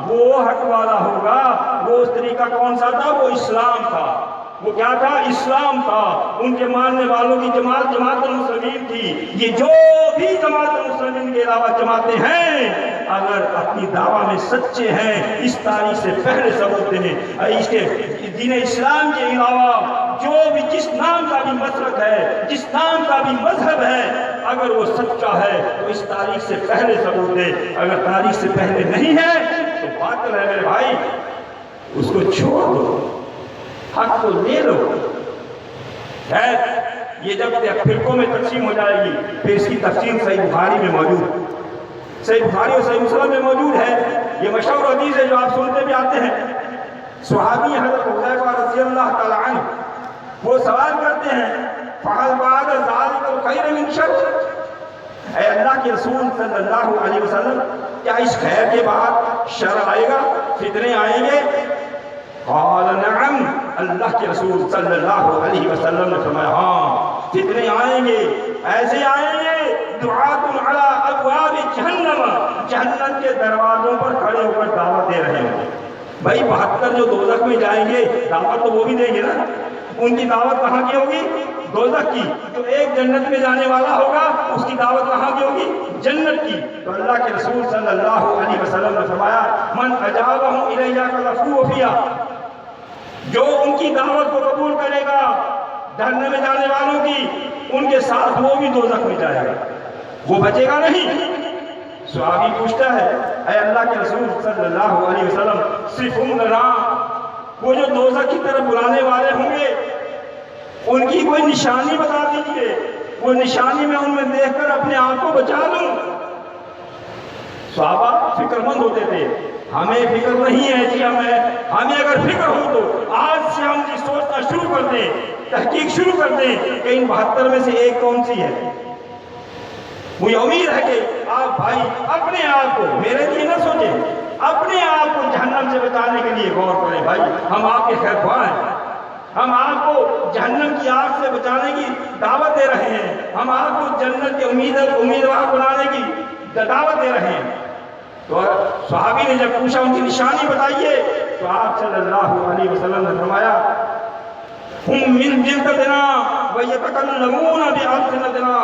وہ حق والا ہوگا۔ وہ اس طریقہ کون سا تھا؟ وہ اسلام تھا۔ وہ کیا تھا؟ اسلام تھا۔ ان کے ماننے والوں کی جماعت جماعت المسلمین تھی۔ یہ جو بھی جماعت المسلمین کے علاوہ جماعتیں ہیں، اگر اپنی دعویٰ میں سچے ہیں، اس تاریخ سے پہلے ثبوت دیں، اس کے دین اسلام کے علاوہ جو بھی جس نام کا بھی مسلک ہے، جس نام کا بھی مذہب ہے، اگر وہ سچا ہے تو اس تاریخ سے پہلے ثبوت دے، اگر تاریخ سے پہلے نہیں ہے تو باطل ہے میرے بھائی، اس کو چھوڑ دو، حق کو لے لو۔ خیر، یہ جب فرقوں میں تقسیم ہو جائے گی پھر اس کی تفصیل صحیح بخاری میں موجود ہے، صحیح بخاری اور صحیح مسلم میں موجود ہے۔ یہ مشہور حدیث ہے جو آپ سنتے بھی آتے ہیں۔ صحابی حضرت حذیفہ رضی اللہ تعالی عنہ وہ سوال کرتے ہیں فَهَلْ بَعْدَ ذَلِكَ الْخَيْرَ مِنْ شَرٍ، اے اللہ کے رسول صلی اللہ علیہ وسلم کیا اس خیر کے بعد شر آئے گا، فتنے آئیں گے؟ قال نعم، اللہ کے رسول صلی اللہ علیہ وسلم نے فرمایا ہاں، فتنے آئیں گے، ایسے آئیں گے دعات علی ابواب جہنم، جہنم کے دروازوں پر کھڑے ہو کر دعوت دے رہے ہوں۔ بھائی 72 جو دوزخ میں جائیں گے دعوت تو وہ بھی دیں گے نا، ان کی دعوت کہاں کی ہوگی؟ دوزخ کی۔ جو ایک جنت میں جانے والا ہوگا اس کی دعوت کہاں کی ہوگی؟ جنت کی۔ تو اللہ کے رسول صلی اللہ علیہ وسلم نے فرمایا من اجابہم الیہ فلفوا فیہا، جو ان کی دعوت کو قبول کرے گا جہنم میں جانے والوں کی، ان کے ساتھ وہ بھی دوزخ میں جائے گا، وہ بچے گا نہیں۔ صحابی پوچھتا ہے اے اللہ کے رسول صلی اللہ علیہ وسلم صفہم لنا، وہ جو دوزخ کی طرف بلانے والے ہوں گے ان کی کوئی نشانی بتا دیجئے، وہ نشانی میں ان میں دیکھ کر اپنے آپ کو بچا لوں۔ صحابہ فکر مند ہوتے تھے، ہمیں فکر نہیں ہے جی، ہمیں اگر فکر ہو تو آج سے ہم جی سوچنا شروع کر دیں، تحقیق شروع کر دیں کہ ان 72 میں سے ایک کون سی ہے۔ مجھے امید ہے کہ آپ بھائی اپنے آپ کو، میرے لیے نہ سوچیں، اپنے آپ کو جہنم سے بچانے کے لیے غور کریں۔ بھائی ہم آپ کے خیر خواہ ہیں، ہم آپ کو جہنم کی آگ سے بچانے کی دعوت دے رہے ہیں، ہم آپ کو جنت کے امیدوار بنانے کی دعوت دے رہے ہیں۔ تو صحابی نے جب پوچھا ان کی نشانی بتائیے تو آپ صلی اللہ علیہ وسلم نے فرمایا ہم من جلدنا ویتکلمون بألسنتنا۔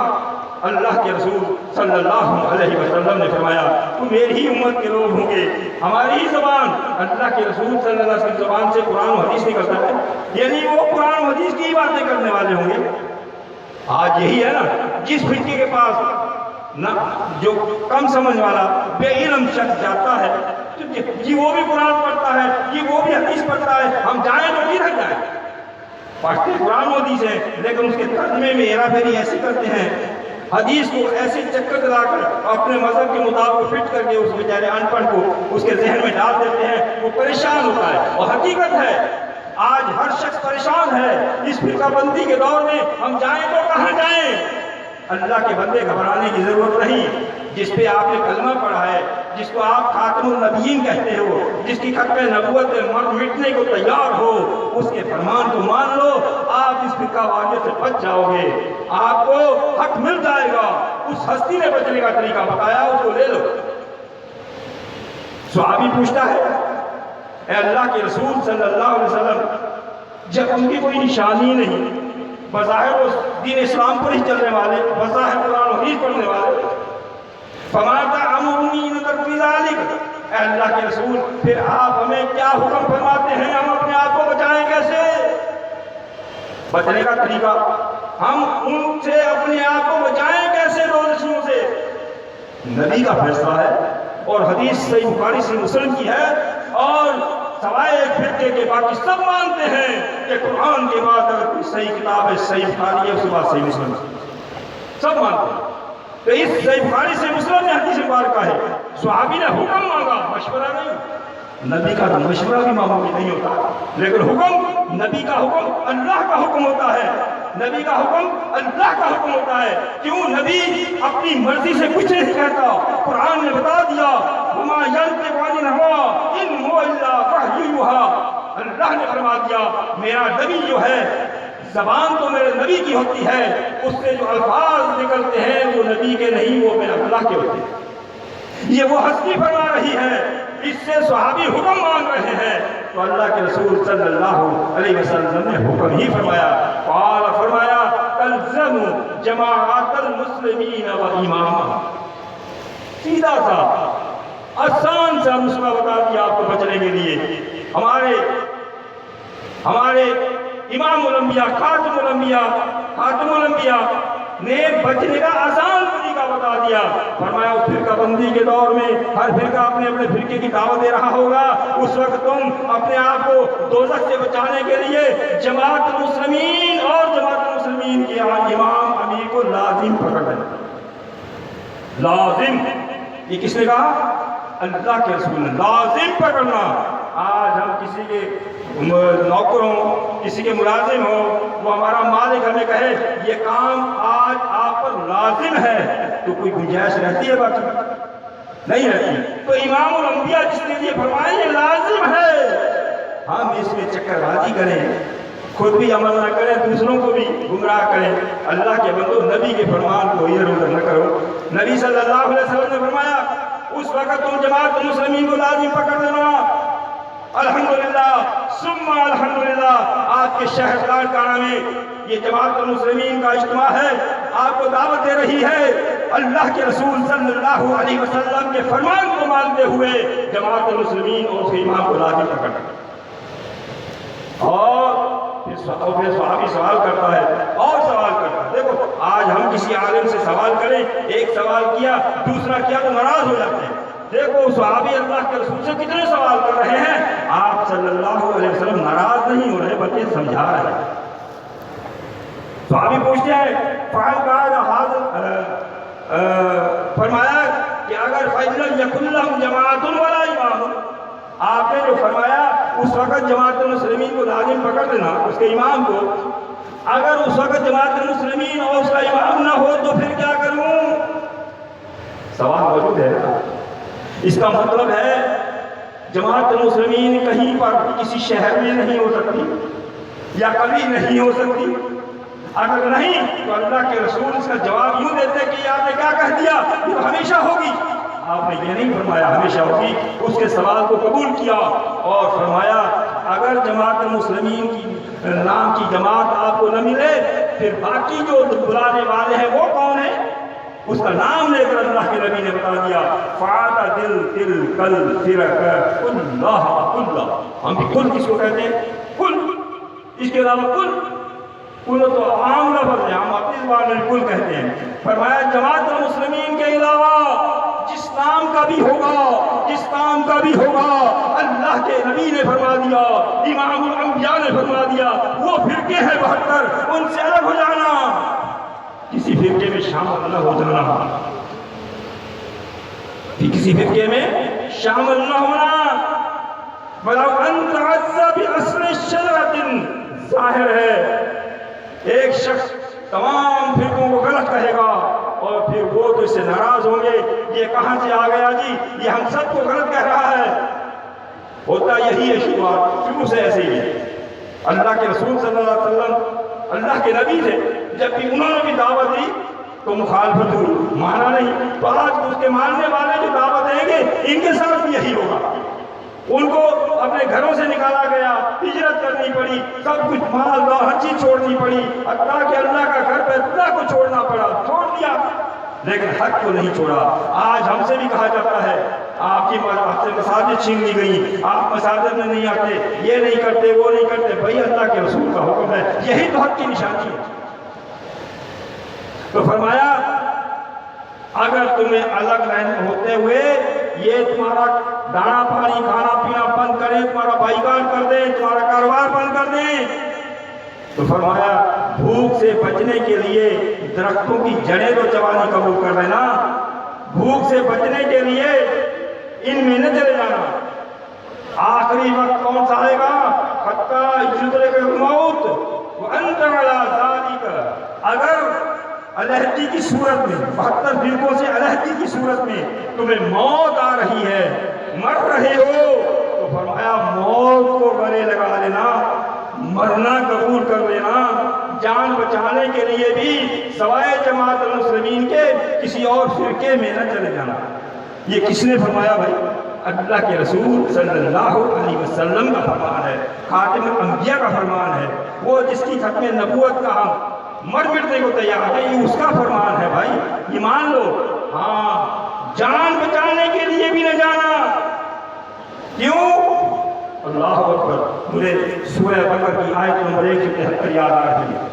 اللہ کے رسول صلی اللہ علیہ وسلم نے فرمایا تو میری ہی امت کے لوگ ہوں گے، ہماری ہی زبان، اللہ کے رسول صلی اللہ علیہ وسلم کی زبان سے قرآن و حدیث نکلتا ہے، یعنی وہ قرآن و حدیث کی باتیں کرنے والے ہوں گے۔ آج یہی ہے نا، جس فرقے کے پاس نہ جو کم سمجھ والا بے علم شخص جاتا ہے جی وہ بھی قرآن پڑھتا ہے، جی وہ بھی حدیث پڑھتا ہے، ہم جائیں تو کدھر جائیں؟ پڑھتے قرآن و حدیث ہے لیکن اس کے ترجمے میں ہیرا پھیری ایسی کرتے ہیں، حدیث کو ایسے چکر دلا کر اپنے مذہب کے مطابق فٹ کر کے اس بیچارے ان پڑھ کو اس کے ذہن میں ڈال دیتے ہیں، وہ پریشان ہوتا ہے۔ اور حقیقت ہے آج ہر شخص پریشان ہے اس فرقہ بندی کے دور میں، ہم جائیں تو کہاں جائیں؟ اللہ کے بندے گھبرانے کی ضرورت نہیں۔ جس پہ آپ نے کلمہ پڑھا ہے، جس کو آپ خاتم النبیین کہتے ہو، جس کی ختم نبوت مٹنے کو تیار ہو، اس کے فرمان کو مان لو، آپ اس فرقہ واقعے سے بچ جاؤ گے، آپ کو حق مل جائے گا۔ اس ہستی نے بچنے کا طریقہ بتایا، اس کو لے لو۔ صحابی پوچھتا ہے اے اللہ کے رسول صلی اللہ علیہ وسلم، جب ان کی کوئی نشانی نہیں، بظاہر وہ دین اسلام پر ہی چلنے والے، بظاہر قرآن و حدیث پڑھنے والے، فما تأمرنی ان ترک ذلک، اے اللہ کے رسول پھر آپ ہمیں کیا حکم فرماتے ہیں، ہم اپنے آپ کو بچائیں کیسے؟ بچنے کا طریقہ، ہم ان سے اپنے آپ کو بچائیں کیسے روزشوں سے؟ نبی کا فیصلہ ہے اور حدیث صحیح بخاری سے مسلم کی ہے، اور سوائے ایک فرقے کے باقی سب مانتے ہیں کہ قرآن کے بعد اگر کوئی صحیح کتاب ہے، صحیح بخاری ہے، اس کے بعد صحیح مسلم ہے، سب مانتے ہیں۔ تو اس صحیح بخاری سے مسلم نے حدیث مبارکہ ہے، صحابی نے حکم مانگا، مشورہ نہیں۔ نبی کا مشورہ بھی معمولی نہیں ہوتا، لیکن حکم نبی کا حکم اللہ کا حکم ہوتا ہے، نبی کا حکم اللہ کا حکم ہوتا ہے۔ کیوں؟ نبی اپنی مرضی سے کچھ نہیں کہتا، قرآن نے بتا دیا وما ينطق عن الهوى ان هو الا وحی یوحی، اللہ نے فرما دیا میرا نبی جو ہے، زبان تو میرے نبی کی ہوتی ہے، اس سے جو الفاظ نکلتے ہیں وہ نبی کے نہیں، وہ میرے اللہ کے ہوتے ہیں۔ یہ وہ ہستی فرما رہی ہے، اس سے صحابی حکم مانگ رہے ہیں، تو اللہ کے رسول صلی اللہ علیہ وسلم نے حکم ہی فرمایا، قال فرمایا تلزموا جماعت المسلمین و امامہ۔ سیدھا سا آسان سا نسخہ بتا دیا آپ کو بچنے کے لیے۔ ہمارے امام الانبیاء خاتم الانبیاء نے بچنے کا آسان طریقہ بتا دیا۔ فرمایا اس فرقہ بندی کے دور میں ہر فرقہ اپنے اپنے فرقے کی دعوت دے رہا ہوگا، اس وقت تم اپنے آپ کو دوزخ سے بچانے کے لیے جماعت المسلمین اور جماعت المسلمین کے امام امیر کو لازم پکڑ لینا۔ لازم، یہ کس نے کہا؟ اللہ کے رسول نے، لازم پکڑنا۔ آج ہم کسی کے نوکر ہوں، کسی کے ملازم ہو، وہ ہمارا مالک ہمیں کہے یہ کام آج آپ پر لازم ہے، تو کوئی گنجائش رہتی ہے؟ باقی نہیں رہتی۔ تو امام الانبیاء جس نے یہ فرمایا یہ لازم ہے، ہم اس میں چکر بازی کریں، خود بھی عمل نہ کریں، دوسروں کو بھی گمراہ کریں، اللہ کے بندو نبی کے فرمان کو ادھر ادھر نہ کرو۔ نبی صلی اللہ علیہ وسلم نے فرمایا اس وقت تم جماعت المسلمین کو لازم پکڑ لینا۔ الحمدللہ ثم الحمدللہ، آپ کے شہر لاڑکانہ میں یہ جماعت المسلمین کا اجتماع ہے، آپ کو دعوت دے رہی ہے اللہ کے رسول صلی اللہ علیہ وسلم کے فرمان کو مانتے ہوئے جماعت المسلمین اور اس کے امام کو لازم پکڑنا۔ اور پھر صحابی سوال کرتا ہے اور سوال کرتا ہے۔ دیکھو آج ہم کسی عالم سے سوال کریں، ایک سوال کیا دوسرا کیا تو ناراض ہو جاتے ہیں۔ دیکھو صحابی اللہ کے رسول سے کتنے سوال کر رہے ہیں، آپ صلی اللہ علیہ وسلم ناراض نہیں ہو رہے بلکہ سمجھا رہے ہیں۔ صحابی پوچھتے ہیں فرمایا کہ اگر فَإِنْ يَكُنْ لَهُمْ جَمَاعَةٌ وَلَا إِمَامٌ، آپ نے جو فرمایا اس وقت جماعت المسلمین کو لازم پکڑ لینا، اس کے امام کو، اگر اس وقت جماعت المسلمین اور اس کا امام نہ ہو تو پھر کیا کروں؟ سوال موجود ہے۔ اس کا مطلب ہے جماعت المسلمین کہیں پر کسی شہر میں نہیں ہو سکتی یا کبھی نہیں ہو سکتی، اگر نہیں تو اللہ کے رسول اس کا جواب یوں دیتے کہ آپ نے کیا کہہ دیا، یہ تو ہمیشہ ہوگی۔ آپ نے یہ نہیں فرمایا ہمیشہ ہوگی، اس کے سوال کو قبول کیا اور فرمایا اگر جماعت المسلمین کی نام کی جماعت آپ کو نہ ملے پھر باقی جو بلانے والے ہیں وہ کون ہیں، اس کا نام لے کر اللہ کے نبی نے بتا دیا فعاد دل دل کل فرق اللہ اللہ۔ ہم بھی کل کس کو کہتے ہیں؟ کل، اس کے علاوہ کل تو عام لفظ ہے، ہم اپنی زبان میں کل کہتے ہیں۔ فرمایا جماعت المسلمین کے علاوہ جس نام کا بھی ہوگا، جس کام کا بھی ہوگا، اللہ کے نبی نے فرما دیا، امام الانبیاء نے فرما دیا وہ فرقے ہیں 72، ان سے الگ ہو جانا، کسی فرقے میں شامل نہ ہو جانا، کسی فرقے میں شامل نہ ہونا۔ وَلَوْ أَن تَعَزَّ بِأَصْلِ الشَّجَرَةٍ، ظاہر ہے ایک شخص تمام فرقوں کو غلط کہے گا اور پھر وہ تو اس سے ناراض ہوں گے، یہ کہاں سے آ گیا جی، یہ ہم سب کو غلط کہہ رہا ہے۔ ہوتا یہی ہے شروع سے ایسے ہی ہے۔ اللہ کے رسول صلی اللہ علیہ وسلم اللہ کے نبی تھے، جب بھی انہوں نے بھی دعوت دی تو مخالفت ہوئی، مانا نہیں۔ تو آج اس کے ماننے والے جو دعوت دیں گے ان کے ساتھ بھی یہی ہوگا۔ ان کو اپنے گھروں سے نکالا گیا، ہجرت کرنی پڑی، سب کچھ مال و ہر چیز چھوڑنی پڑی، حتیٰ کہ اللہ کا گھر بیت اللہ کو چھوڑنا پڑا، چھوڑ دیا، لیکن حق کو نہیں چھوڑا۔ آج ہم سے بھی کہا جاتا ہے آپ کی مساجد چھین لی گئی، آپ مساجد میں نہیں آتے، یہ نہیں کرتے، وہ نہیں کرتے۔ بھائی اللہ کے رسول کا حکم ہے، یہی تو حق کی نشانی ہے۔ تو فرمایا اگر تمہیں الگ رہنے ہوتے ہوئے یہ تمہارا دانا پانی کھانا پینا بند کریں، تمہارا بائیکاٹ کر دیں، تمہارا کاروبار بند کر دیں، تو فرمایا بھوک سے بچنے کے لیے درختوں کی جڑیں تو چبانی قبول کر لینا، بھوک سے بچنے کے لیے ان میں نہ چلے جانا۔ آخری وقت کون سا آئے گا؟ حتی یدرک الموت وانت علی ذالک، اگر علیحدگی کی صورت میں 72 فرقوں سے علیحدگی کی صورت میں تمہیں موت آ رہی ہے، مر رہے ہو، تو فرمایا موت کو گلے لگا لینا، مرنا قبول کر لینا، جان بچانے کے لیے بھی سوائے جماعت المسلمین کے کسی اور فرقے میں نہ چلے جانا۔ یہ کس نے فرمایا بھائی؟ اللہ کے رسول صلی اللہ علیہ وسلم کا فرمان ہے، خاتم الانبیاء کا فرمان ہے، وہ جس کی ختم نبوت کا ہم مر مٹنے کو تیار ہے، یہ اس کا فرمان ہے بھائی، یہ مان لو۔ ہاں جان بچانے کے لیے بھی نہ جانا، کیوں؟ اللہ اکبر، مجھے سورہ بقرہ کی آیت نمبر 173 یاد آ رہی ہے۔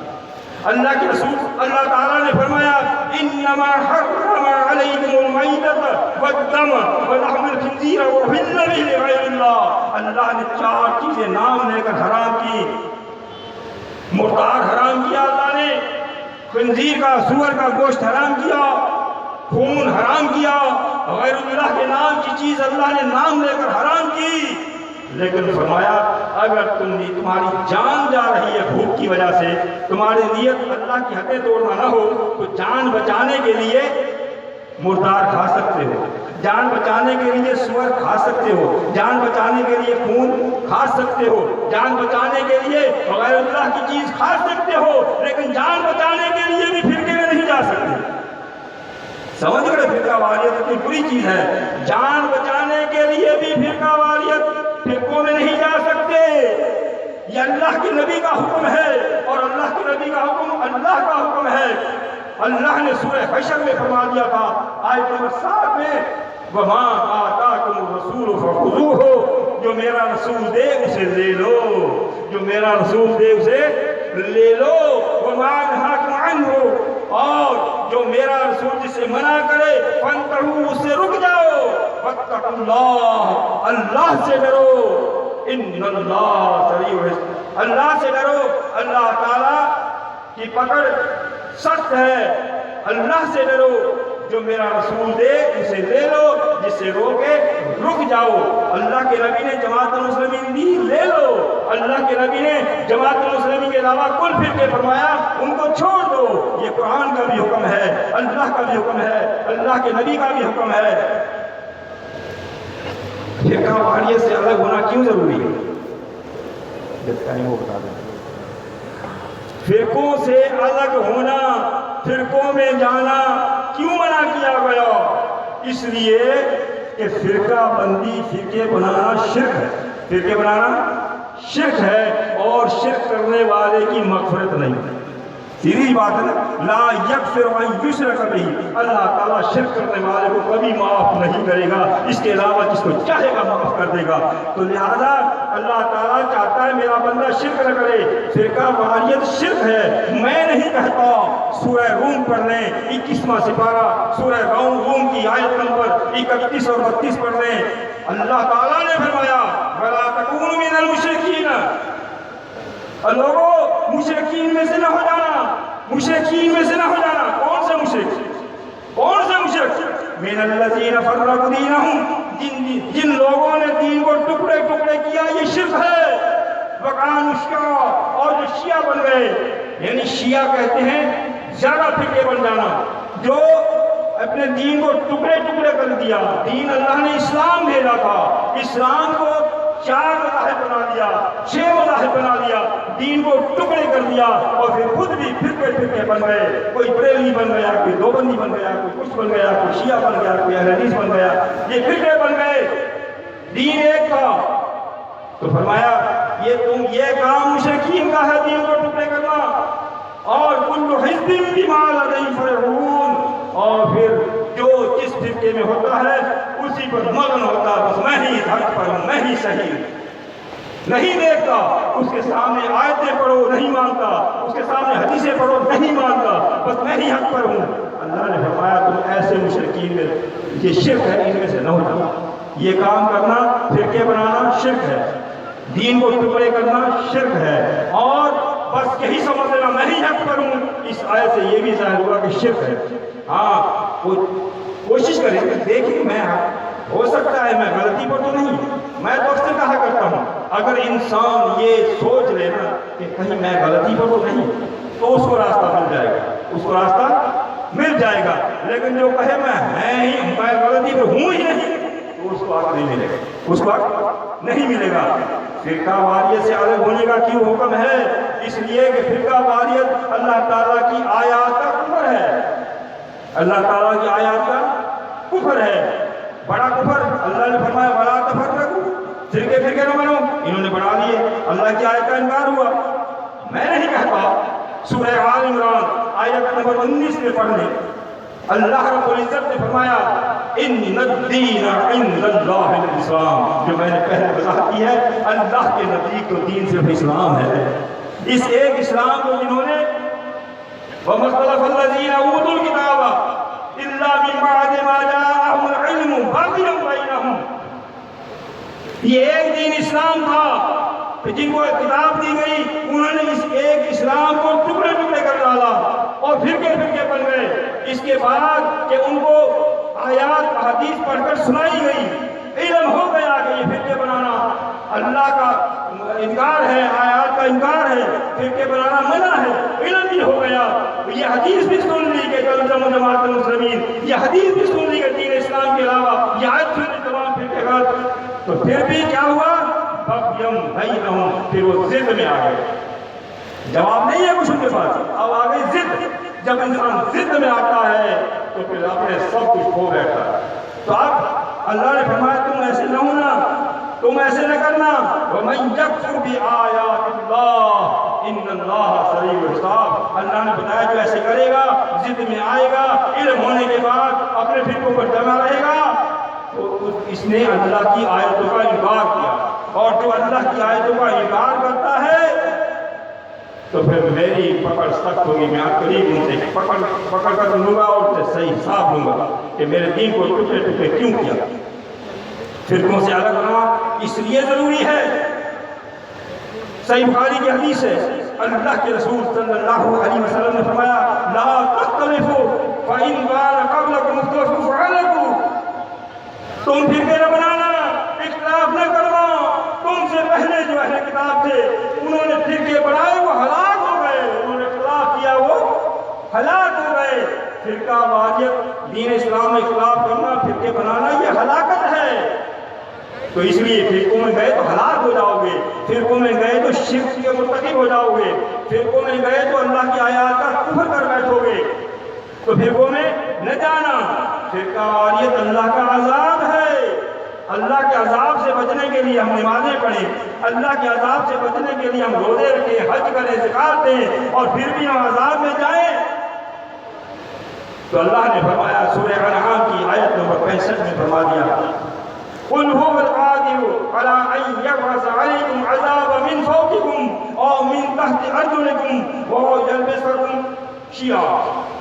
اللہ کے رسول اللہ تعالیٰ نے فرمایا انما حرم علیکم المیتۃ والدم ولحم الخنزیر وأہل به لغیر اللہ، اللہ نے 4 چیزیں نام لے کر حرام کی۔ مردار حرام کیا اللہ نے، خنزیر کا سور کا گوشت حرام کیا، خون حرام کیا، غیر اللہ کے نام کی چیز اللہ نے نام لے کر حرام کی۔ لیکن فرمایا اگر تمہاری جان جا رہی ہے بھوک کی وجہ سے، تمہاری نیت اللہ کی حدیں توڑنا نہ ہو، تو جان بچانے کے لیے مردار کھا سکتے ہو، جان بچانے کے لیے سور کھا سکتے ہو، جان بچانے کے لیے خون کھا سکتے ہو، جان بچانے کے لیے غیر اللہ کی چیز کھا سکتے ہو، لیکن جان بچانے کے لیے بھی فرقے میں نہیں جا سکتے۔ سمجھ گئے؟ فرقہ واریت اتنی بری چیز ہے، جان بچانے کے لیے بھی فرقہ واریت فرقوں میں نہیں جا سکتے۔ یہ اللہ کے نبی کا حکم ہے، اور اللہ کے نبی کا حکم اللہ کا حکم ہے۔ اللہ نے سورہ حشر میں فرما دیا تھا آیت نمبر 7 میں وَمَا آتَاكُمُ الرَّسُولُ فَخُذُوهُ، جو میرا رسول دے اسے لے لو، جو میرا رسول دے اسے لے لو، وَمَا نَهَاكُمْ عَنْهُ، اور جو میرا رسول جس سے منع کرے فَانْتَهُوا، اس سے رک جاؤ، وَاتَّقُوا اللَّهَ، اللہ سے ڈرو، إِنَّ اللَّهَ سَرِيعُ الْحِسَابِ، اللہ سے ڈرو، اللہ تعالیٰ کی پکڑ سخت ہے، اللہ سے ڈرو، جو میرا رسول دے اسے لے لو، جس سے روکے رک جاؤ۔ اللہ کے نبی نے جماعت المسلمین دی، لے لو، اللہ کے نبی نے جماعت المسلمین کے علاوہ کل فرقے فرمایا ان کو چھوڑ دو، یہ قرآن کا بھی حکم ہے، اللہ کا بھی حکم ہے، اللہ کے نبی کا بھی حکم ہے۔ فرقہ واریت سے الگ ہونا کیوں ضروری ہے؟ جب ٹائم وہ بتا دیں۔ فرقوں سے الگ ہونا، فرقوں میں جانا کیوں منع کیا گیا؟ اس لیے کہ فرقہ بندی، فرقے بنانا شرک ہے، فرقے بنانا شرک ہے، اور شرک کرنے والے کی مغفرت نہیں ہے۔ سیدھی بات ہے نا، لا یغفر ان یشرک بہ، اللہ تعالیٰ شرک کرنے والے کو کبھی معاف نہیں کرے گا، اس کے علاوہ جس کو چاہے گا معاف کر دے گا۔ تو لہذا اللہ تعالیٰ چاہتا ہے میرا بندہ شرک نہ کرے۔ فرقہ واریت شرک ہے، میں نہیں کہتا۔ سورہ روم پڑھ لیں 21واں سپارہ، سورہ روم کی آیت نمبر 31 اور 32 پڑھ لیں۔ اللہ تعالیٰ نے فرمایا وَلَا تَكُونُوا مِنَ الْمُشْرِكِينَ، لوگوں مشرکین میں سے نہ ہو جانا، مشرکین میں سے نہ ہو جانا۔ کون سے مشرک؟ کون سے مشرک؟ مِنَ الَّذِينَ فَرَّقُوا دِينَهُمْ، جن لوگوں نے دین کو ٹکڑے ٹکڑے کیا، یہ شرک ہے۔ وَكَانُوا شِيَعًا، اور جو شیعہ بن گئے، یعنی شیعہ کہتے ہیں زیادہ فرقے بن جانا، جو اپنے دین کو ٹکڑے ٹکڑے کر دیا۔ دین اللہ نے اسلام بھیجا تھا، اسلام کو 4 مذاہب بنا دیا، 6 مذاہب بنا دیا، دین کو ٹکڑے کر دیا، اور پھر خود بھی فرقے فرقے بن گئے۔ کوئی بریلوی بن گیا، کوئی دیوبندی بن گیا، کوئی کچھ بن گیا، کوئی شیعہ بن گیا، کوئی اہل حدیث بن گیا، یہ فرقے بن گئے۔ دین ایک تھا، تو فرمایا یہ کام مشرکین کا ہے، دین کو ٹکڑے کرنا۔ اور کل حزب بما لدیہم فرحون، اور پھر جو جس فرقے میں ہوتا ہے اسی پر مگن ہوتا ہے، بس میں ہی حق پر ہوں، میں ہی صحیح، نہیں دیکھتا۔ اس کے سامنے آیتیں پڑھو نہیں مانتا، اس کے سامنے حدیثیں پڑھو نہیں مانتا، بس میں ہی حق پر ہوں۔ اللہ نے فرمایا تم ایسے مشرکین میں، یہ شرک ہے، ان میں سے نہ ہو جانا۔ یہ کام کرنا، فرقے بنانا شرک ہے، دین کو ٹکڑے کرنا شرک ہے، اور بس یہی سمجھ لینا میں ہی حق پر ہوں۔ اس آیت سے یہ بھی ظاہر ہوا کہ شرک ہے۔ ہاں کوشش کریں کہ دیکھیں میں ہو سکتا ہے میں غلطی پر تو نہیں، میں تو اکثر کہا کرتا ہوں اگر انسان یہ سوچ لینا کہ کہیں میں غلطی پر تو نہیں، تو اس کو راستہ مل جائے گا، اس کو راستہ مل جائے گا۔ لیکن جو کہے میں غلطی پر ہوں ہی نہیں، تو اس کو حق نہیں ملے گا، اس کو حق نہیں ملے گا۔ فرقہ واریت سے الگ ہونے کا کیوں حکم ہے؟ اس لیے کہ فرقہ واریت اللہ تعالیٰ کی آیات کا کفر ہے، اللہ تعالیٰ کی آیات کا کفر ہے، بڑا کفر۔ اللہ نے فرمایا وَلَا تَفَرَّقُوا، فرقے فرقے نہ بنو، انہوں نے بنا لیے، اللہ کی آیت کا انکار ہوا۔ میں نہیں کہتا، سورہ آل عمران آیت نمبر 19 میں پڑھ لیں، اللہ رب العزت نے فرمایا ان الدین عند اللہ الاسلام، جو میں نے پہلے وضاحت کی ہے، اللہ کے نزدیک تو دین صرف اسلام ہے۔ اس ایک اسلام کو جنہوں نے وَمَا اخْتَلَفَ الَّذِينَ أُوتُوا الْكِتَابَ إِلَّا مِن بَعْدِ مَا جَاءَهُمُ الْعِلْمُ بَغْيًا بَيْنَهُمْ، یہ ایک دین اسلام تھا کہ جن کو کتاب دی گئی، انہوں نے اس ایک اسلام کو ٹکڑے ٹکڑے کر ڈالا اور فرقے فرقے بن گئے۔ اس کے بعد کہ ان کو آیات حدیث پڑھ کر سنائی گئی، علم ہو گیا کہ یہ فرقے بنانا اللہ کا انکار ہے، آیات کا انکار ہے، فرقے بنانا منع ہے، علم بھی ہو گیا۔ یہ حدیث بھی سن لی کہ تنظیم جماعت المسلمین، یہ حدیث بھی سن لی کہ دین اسلام کے علاوہ یہ آیت سن لی تمام فرقے غلط، تو پھر بھی کیا ہوا؟ بغیم بینہم، پھر وہ ضد میں آ گئے۔ جواب نہیں ہے کچھ ان کے پاس، اب آ گئی ضد۔ جب انسان ضد میں آتا ہے تو پھر اپنے سب کچھ کھو بیٹھتا ہے۔ تو اب اللہ نے فرمایا تم ایسے نہ ہونا، تم ایسے نہ کرنا۔ وَمَن يَكْفُرْ بِآيَاتِ اللَّهِ إِنَّ اللَّهَ سَرِيعُ الْحِسَابِ، اللہ نے بتایا جو ایسے کرے گا، ضد میں آئے گا، علم ہونے کے بعد اپنے فرقوں پر جمع رہے گا، تو اس نے اللہ کی آیتوں کا انکار کیا، اور جو اللہ کی آیتوں کا انکار کرتا ہے تو پھر میری پکڑ سخت ہوگی، میں قریب ان سے پکڑ کر لوں گا اور صحیح حساب لوں گا کہ میرے دین کو ٹکڑے ٹکڑے کیوں کیا۔ فرقوں سے الگ ہونا اس لیے ضروری ہے۔ صحیح بخاری کی حدیث ہے، اللہ کے رسول صلی اللہ علیہ وسلم نے فرمایا لا تختلفوا فإن كان قبلكم اختلاف فعلوا، تم فرقے نہ بنانا، اختلاف نہ کرنا۔ تم سے پہلے جو اہل کتاب تھے انہوں نے فرقے بنائے، وہ ہلاک ہو گئے، انہوں نے اختلاف کیا، وہ ہلاک ہو گئے۔ فرقہ واریت، دین اسلام میں اختلاف کرنا، فرقے بنانا، یہ ہلاکت ہے۔ تو اس لیے فرقوں میں گئے تو ہلاک ہو جاؤ گے، فرقوں میں گئے تو شرک کے مرتکب ہو جاؤ گے، فرقوں میں گئے تو اللہ کی آیات کا کفر کر بیٹھو گے۔ تو فرقوں میں نہ جانا، فرقہ واریت اللہ کا عذاب ہے۔ اللہ کے عذاب سے بچنے کے لیے ہم نمازیں پڑھیں، اللہ کے عذاب سے بچنے کے لیے ہم روزے رکھیں، حج کریں، زکات دیں، اور پھر بھی ہم عذاب میں جائیں۔ تو اللہ نے فرمایا سورہ انعام کی آیت نمبر 65 میں فرما دیا، قل هو القادر على ان يبعث عليكم عذابا من فوقكم او من تحت ارجلكم ويلبسكم شيعا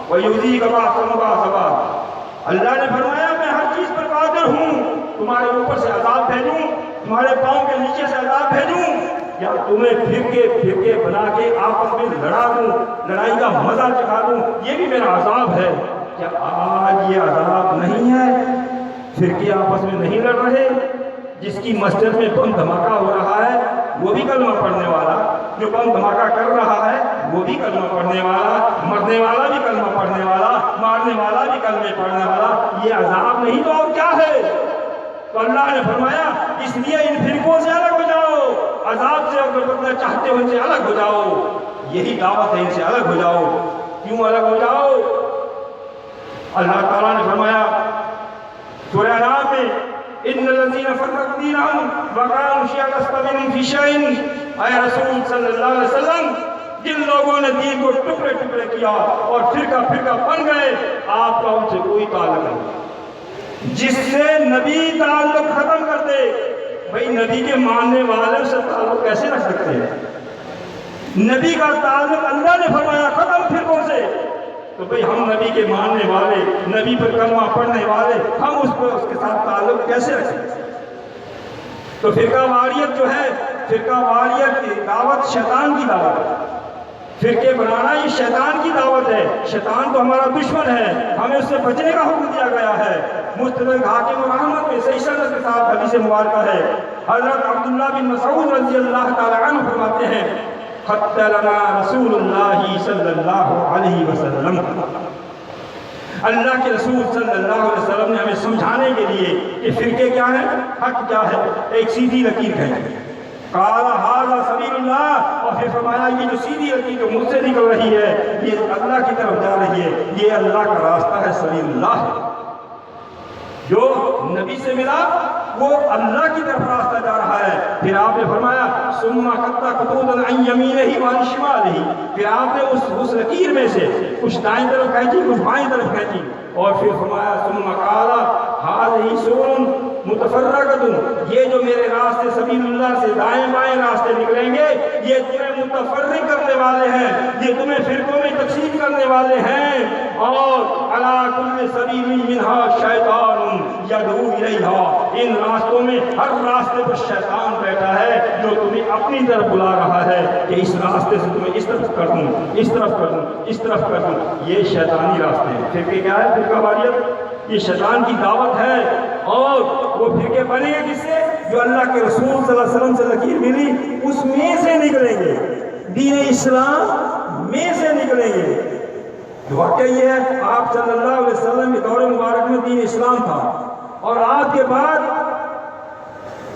ويذيق بعضكم بعضا۔ اللہ نے فرمایا میں ہر چیز پر قادر ہوں، تمہارے اوپر سے عذاب بھیجوں، تمہارے پاؤں کے نیچے سے عذاب بھیجوں، یا تمہیں پھرکے بنا کے آپس میں لڑا دوں، لڑائی کا مزہ چکھا دوں، یہ بھی میرا عذاب ہے۔ کیا آج یہ عذاب نہیں ہے؟ فرقے آپس میں نہیں لڑ رہے، جس کی مسجد میں بم دھماکہ ہو رہا ہے وہ بھی کلمہ پڑھنے والا، جو بم دھماکہ کر رہا ہے وہ بھی کلمہ پڑھنے والا، مرنے والا بھی کلمہ پڑھنے والا، مارنے والا بھی کلمہ پڑھنے والا، یہ عذاب نہیں تو اور کیا ہے؟ تو اللہ نے فرمایا اس لیے ان فرقوں سے الگ ہو جاؤ، عذاب سے اگر بچنا چاہتے ہو ان سے الگ ہو جاؤ، یہی دعوت ہے، ان سے الگ ہو جاؤ۔ کیوں الگ ہو جاؤ؟ اللہ تعالیٰ نے فرمایا سورہ انعام میں ان الذین فرقوا دینہم وکانوا شیعا لست منہم فی شیء، اے رسول صلی اللہ علیہ وسلم جن لوگوں نے دین کو ٹکڑے ٹکڑے کیا اور فرقہ بن گئے، آپ کا ان سے کوئی تعلق نہیں۔ جس سے نبی تعلق ختم کر دے، بھئی نبی کے ماننے والے سے تعلق کیسے رکھ سکتے ہیں؟ نبی کا تعلق اللہ نے فرمایا ختم فرقوں سے، تو بھئی ہم نبی کے ماننے والے، نبی پر کلمہ پڑھنے والے، ہم اس کے ساتھ تعلق کیسے رکھ سکتے ہیں؟ تو فرقہ واریت جو ہے، فرقہ واریت کی دعوت شیطان کی دعوت ہے، فرقے بنانا یہ شیطان کی دعوت ہے، شیطان تو ہمارا دشمن ہے، ہمیں اس سے بچنے کا حکم دیا گیا ہے۔ مستدرک حاکم اور احمد میں صحیح سند کے ساتھ حدیث مبارکہ ہے، حضرت عبداللہ بن مسعود رضی اللہ تعالی عنہ فرماتے ہیں خط لنا رسول اللہ صلی اللہ علیہ وسلم، اللہ کے رسول صلی اللہ علیہ وسلم نے ہمیں سمجھانے کے لیے کہ فرقے کیا ہیں، حق کیا ہے، ایک سیدھی لکیر ہے، قال ھذا سبیل اللہ، اور پھر فرمایا یہ جو سیدھی لکیر جو مجھ سے نکل رہی ہے یہ اللہ کی طرف جا رہی ہے، یہ اللہ کا راستہ ہے، سبیل اللہ ہے۔ جو نبی سے ملا وہ اللہ کی طرف راستہ جا رہا ہے۔ پھر آپ نے فرمایا ثم قطع خطوطا عن یمینہ وعن شمالہ، پھر آپ نے اس لکیر میں سے کچھ دائیں طرف کھینچی کچھ بائیں طرف کھینچی، اور پھر فرمایا ثم قال ھذہ سبل متفرقۃ، یہ جو میرے راستے سبیل اللہ سے دائیں بائیں راستے نکلیں گے یہ تمہیں متفرق کرنے والے ہیں، یہ تمہیں فرقوں میں تقسیم کرنے والے ہیں، اور علی کل سبیل منھا شیطان یدعو الیہا، ان راستوں میں ہر راستے پر شیطان بیٹھا ہے جو تمہیں اپنی طرف بلا رہا ہے کہ اس راستے سے تمہیں اس طرف کر دوں، اس طرف کر دوں، اس طرف کر دوں، یہ شیطانی راستے ہیں۔ فرقے کیا ہے؟ فرقہ واریت یہ شیطان کی دعوت ہے، اور وہ فرقے بنے گے کس سے؟ جو اللہ کے رسول صلی اللہ علیہ وسلم سے لکیر ملی اس میں سے نکلیں گے، دین اسلام میں سے نکلیں گے۔ واقعہ یہ ہے آپ صلی اللہ علیہ وسلم کے دور مبارک میں دین اسلام تھا، اور آپ کے بعد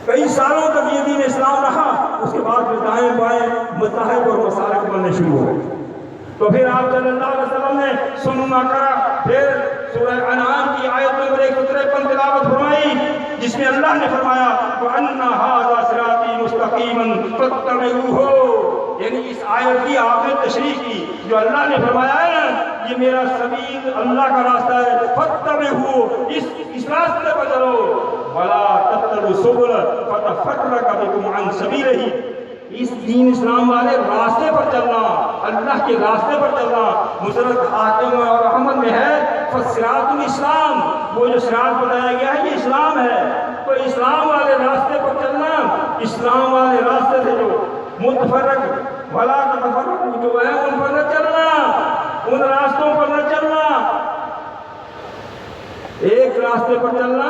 کئی سالوں تک یہ دین اسلام رہا، اس کے بعد پھر دائیں بائیں مذاہب اور مسالک بننے شروع ہو گئے۔ تو پھر آپ صلی اللہ علیہ وسلم نے سننا کرا، پھر سورہ انعام کی آیت نمبر 153 تلاوت فرمائی جس میں اللہ نے فرمایا وَأَنَّ هَذَا صِرَاطِي مُسْتَقِيمًا فَاتَّبِعُوهُ، یعنی اس آیت کی آپ نے تشریح کی، جو اللہ نے فرمایا ہے یہ میرا سبیل اللہ کا راستہ ہے، فَاتَّبِعُوهُ، اس راستے پر چلو، وَلَا تَتَّبِعُوا السُّبُلَ فَتَفَرَّقَ بِكُمْ عَنْ سَبِيلِهِ، اس دین اسلام والے راستے پر چلنا، اللہ کے راستے پر چلنا۔ مستدرک حاکم اور احمد میں ہے فصراط الاسلام، وہ جو صراط بتایا گیا ہے یہ اسلام ہے، تو اسلام والے راستے پر چلنا، اسلام والے راستے سے جو متفرق ولا تتفرق جو ہے ان پر نہ چلنا، ان راستوں پر نہ چلنا، ایک راستے پر چلنا،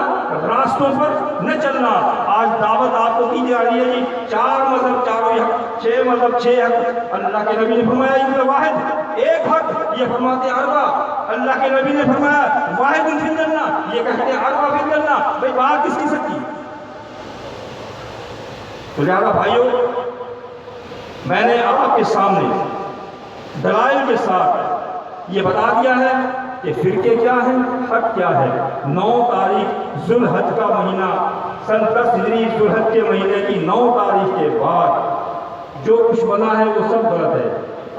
راستوں پر نہ چلنا۔ آج دعوت آپ کو دی جا رہی ہے جی 4 مذہب چاروں حق، 6 مذہب 6 حق، اللہ کے نبی نے فرمایا یہ واحد ایک حق، یہ فرماتے ہیں اربع، اللہ کے نبی نے فرمایا واحد فی الجنہ، یہ کہتے ہیں اربع فی الجنہ، بھئی بات کس کی سچی؟ تو لہٰذا بھائیوں، میں نے آپ کے سامنے دلائل کے ساتھ یہ بتا دیا ہے کہ فرقے کیا ہیں، حق کیا ہے۔ 9 تاریخ ذوالحج کا مہینہ، سن 10 ہجری ذوالحج کے مہینے کی 9 تاریخ کے بعد جو کچھ بنا ہے وہ سب غلط ہے۔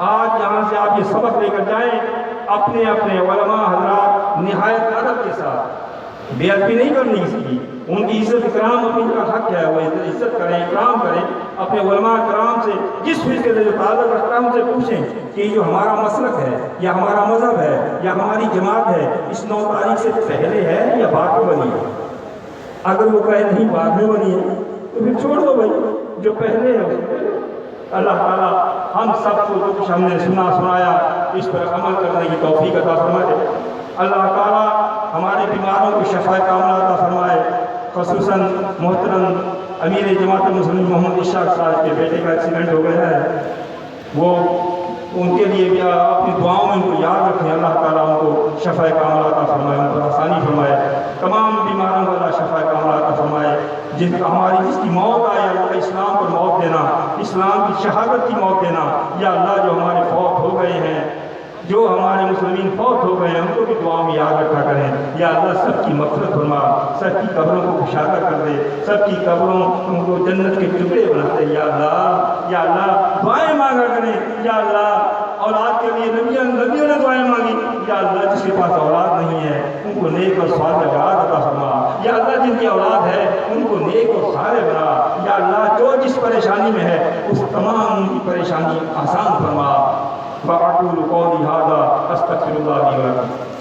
آج یہاں سے آپ یہ سبق لے کر جائیں، اپنے اپنے علماء حضرات نہایت ادب کے ساتھ بے ادبی نہیں کرنی کسی کی، ان کی عزت اکرام اپنی کا حق ہے، وہ عزت کریں، اکرام کریں، اپنے علماء کرام سے جس فرقے سے جو تعلق رکھتا ہے ان سے پوچھیں کہ جو ہمارا مسلک ہے یا ہمارا مذہب ہے یا ہماری جماعت ہے، اس 9 تاریخ سے پہلے ہے یا بعد میں بنی ہے۔ اگر وہ کہے نہیں بعد میں بنی ہے تو پھر چھوڑ دو بھائی، جو پہلے ہے اللہ تعالیٰ ہم سب کو جو کچھ ہم نے سنایا اس پر عمل کرنے کی توفیق عطا فرمائے۔ اللہ تعالیٰ ہمارے بیماروں کو شفا کاملہ عطا فرمائے، خصوصاً محترم امیر جماعت المسلمین محمد اشاق صاحب کے بیٹے کا ایکسیڈنٹ ہو گیا ہے، وہ ان کے لیے بھی اپنی دعاؤں میں ان کو یاد رکھیں۔ اللہ تعالیٰ ان کو شفا کاملہ عطا فرمائے، ان پر آسانی فرمائے، تمام بیماروں کو اللہ شفا کاملہ عطا فرمائے۔ جس کی موت آئے اللہ اسلام پر موت دینا، اسلام کی شہادت کی موت دینا۔ یا اللہ جو ہمارے فوت ہو گئے ہیں، جو ہمارے مسلمین فوت ہو گئے ہیں، ان کو بھی دعا میں یاد رکھا کریں۔ یا اللہ سب کی مغفرت فرما، سب کی قبروں کو کشادہ کر دے، سب کی قبروں کو جنت کے ٹکڑے بنا دے۔ یا اللہ دعائیں مانگا کریں۔ یا اللہ اولاد کے لیے نبیوں نے دعائیں مانگی، یا اللہ جس کے پاس اولاد نہیں ہے ان کو نیک اور صالح اولاد عطا فرما۔ یا اللہ جن کی اولاد ہے ان کو نیک اور صالح بنا۔ یا اللہ جو جس پریشانی میں ہے اس تمام ان کی پریشانی آسان فرما۔ وَأَقُولُ قَوْلِي هَذَا أَسْتَغْفِرُ اللَّهَ لِي وَلَكُمْ۔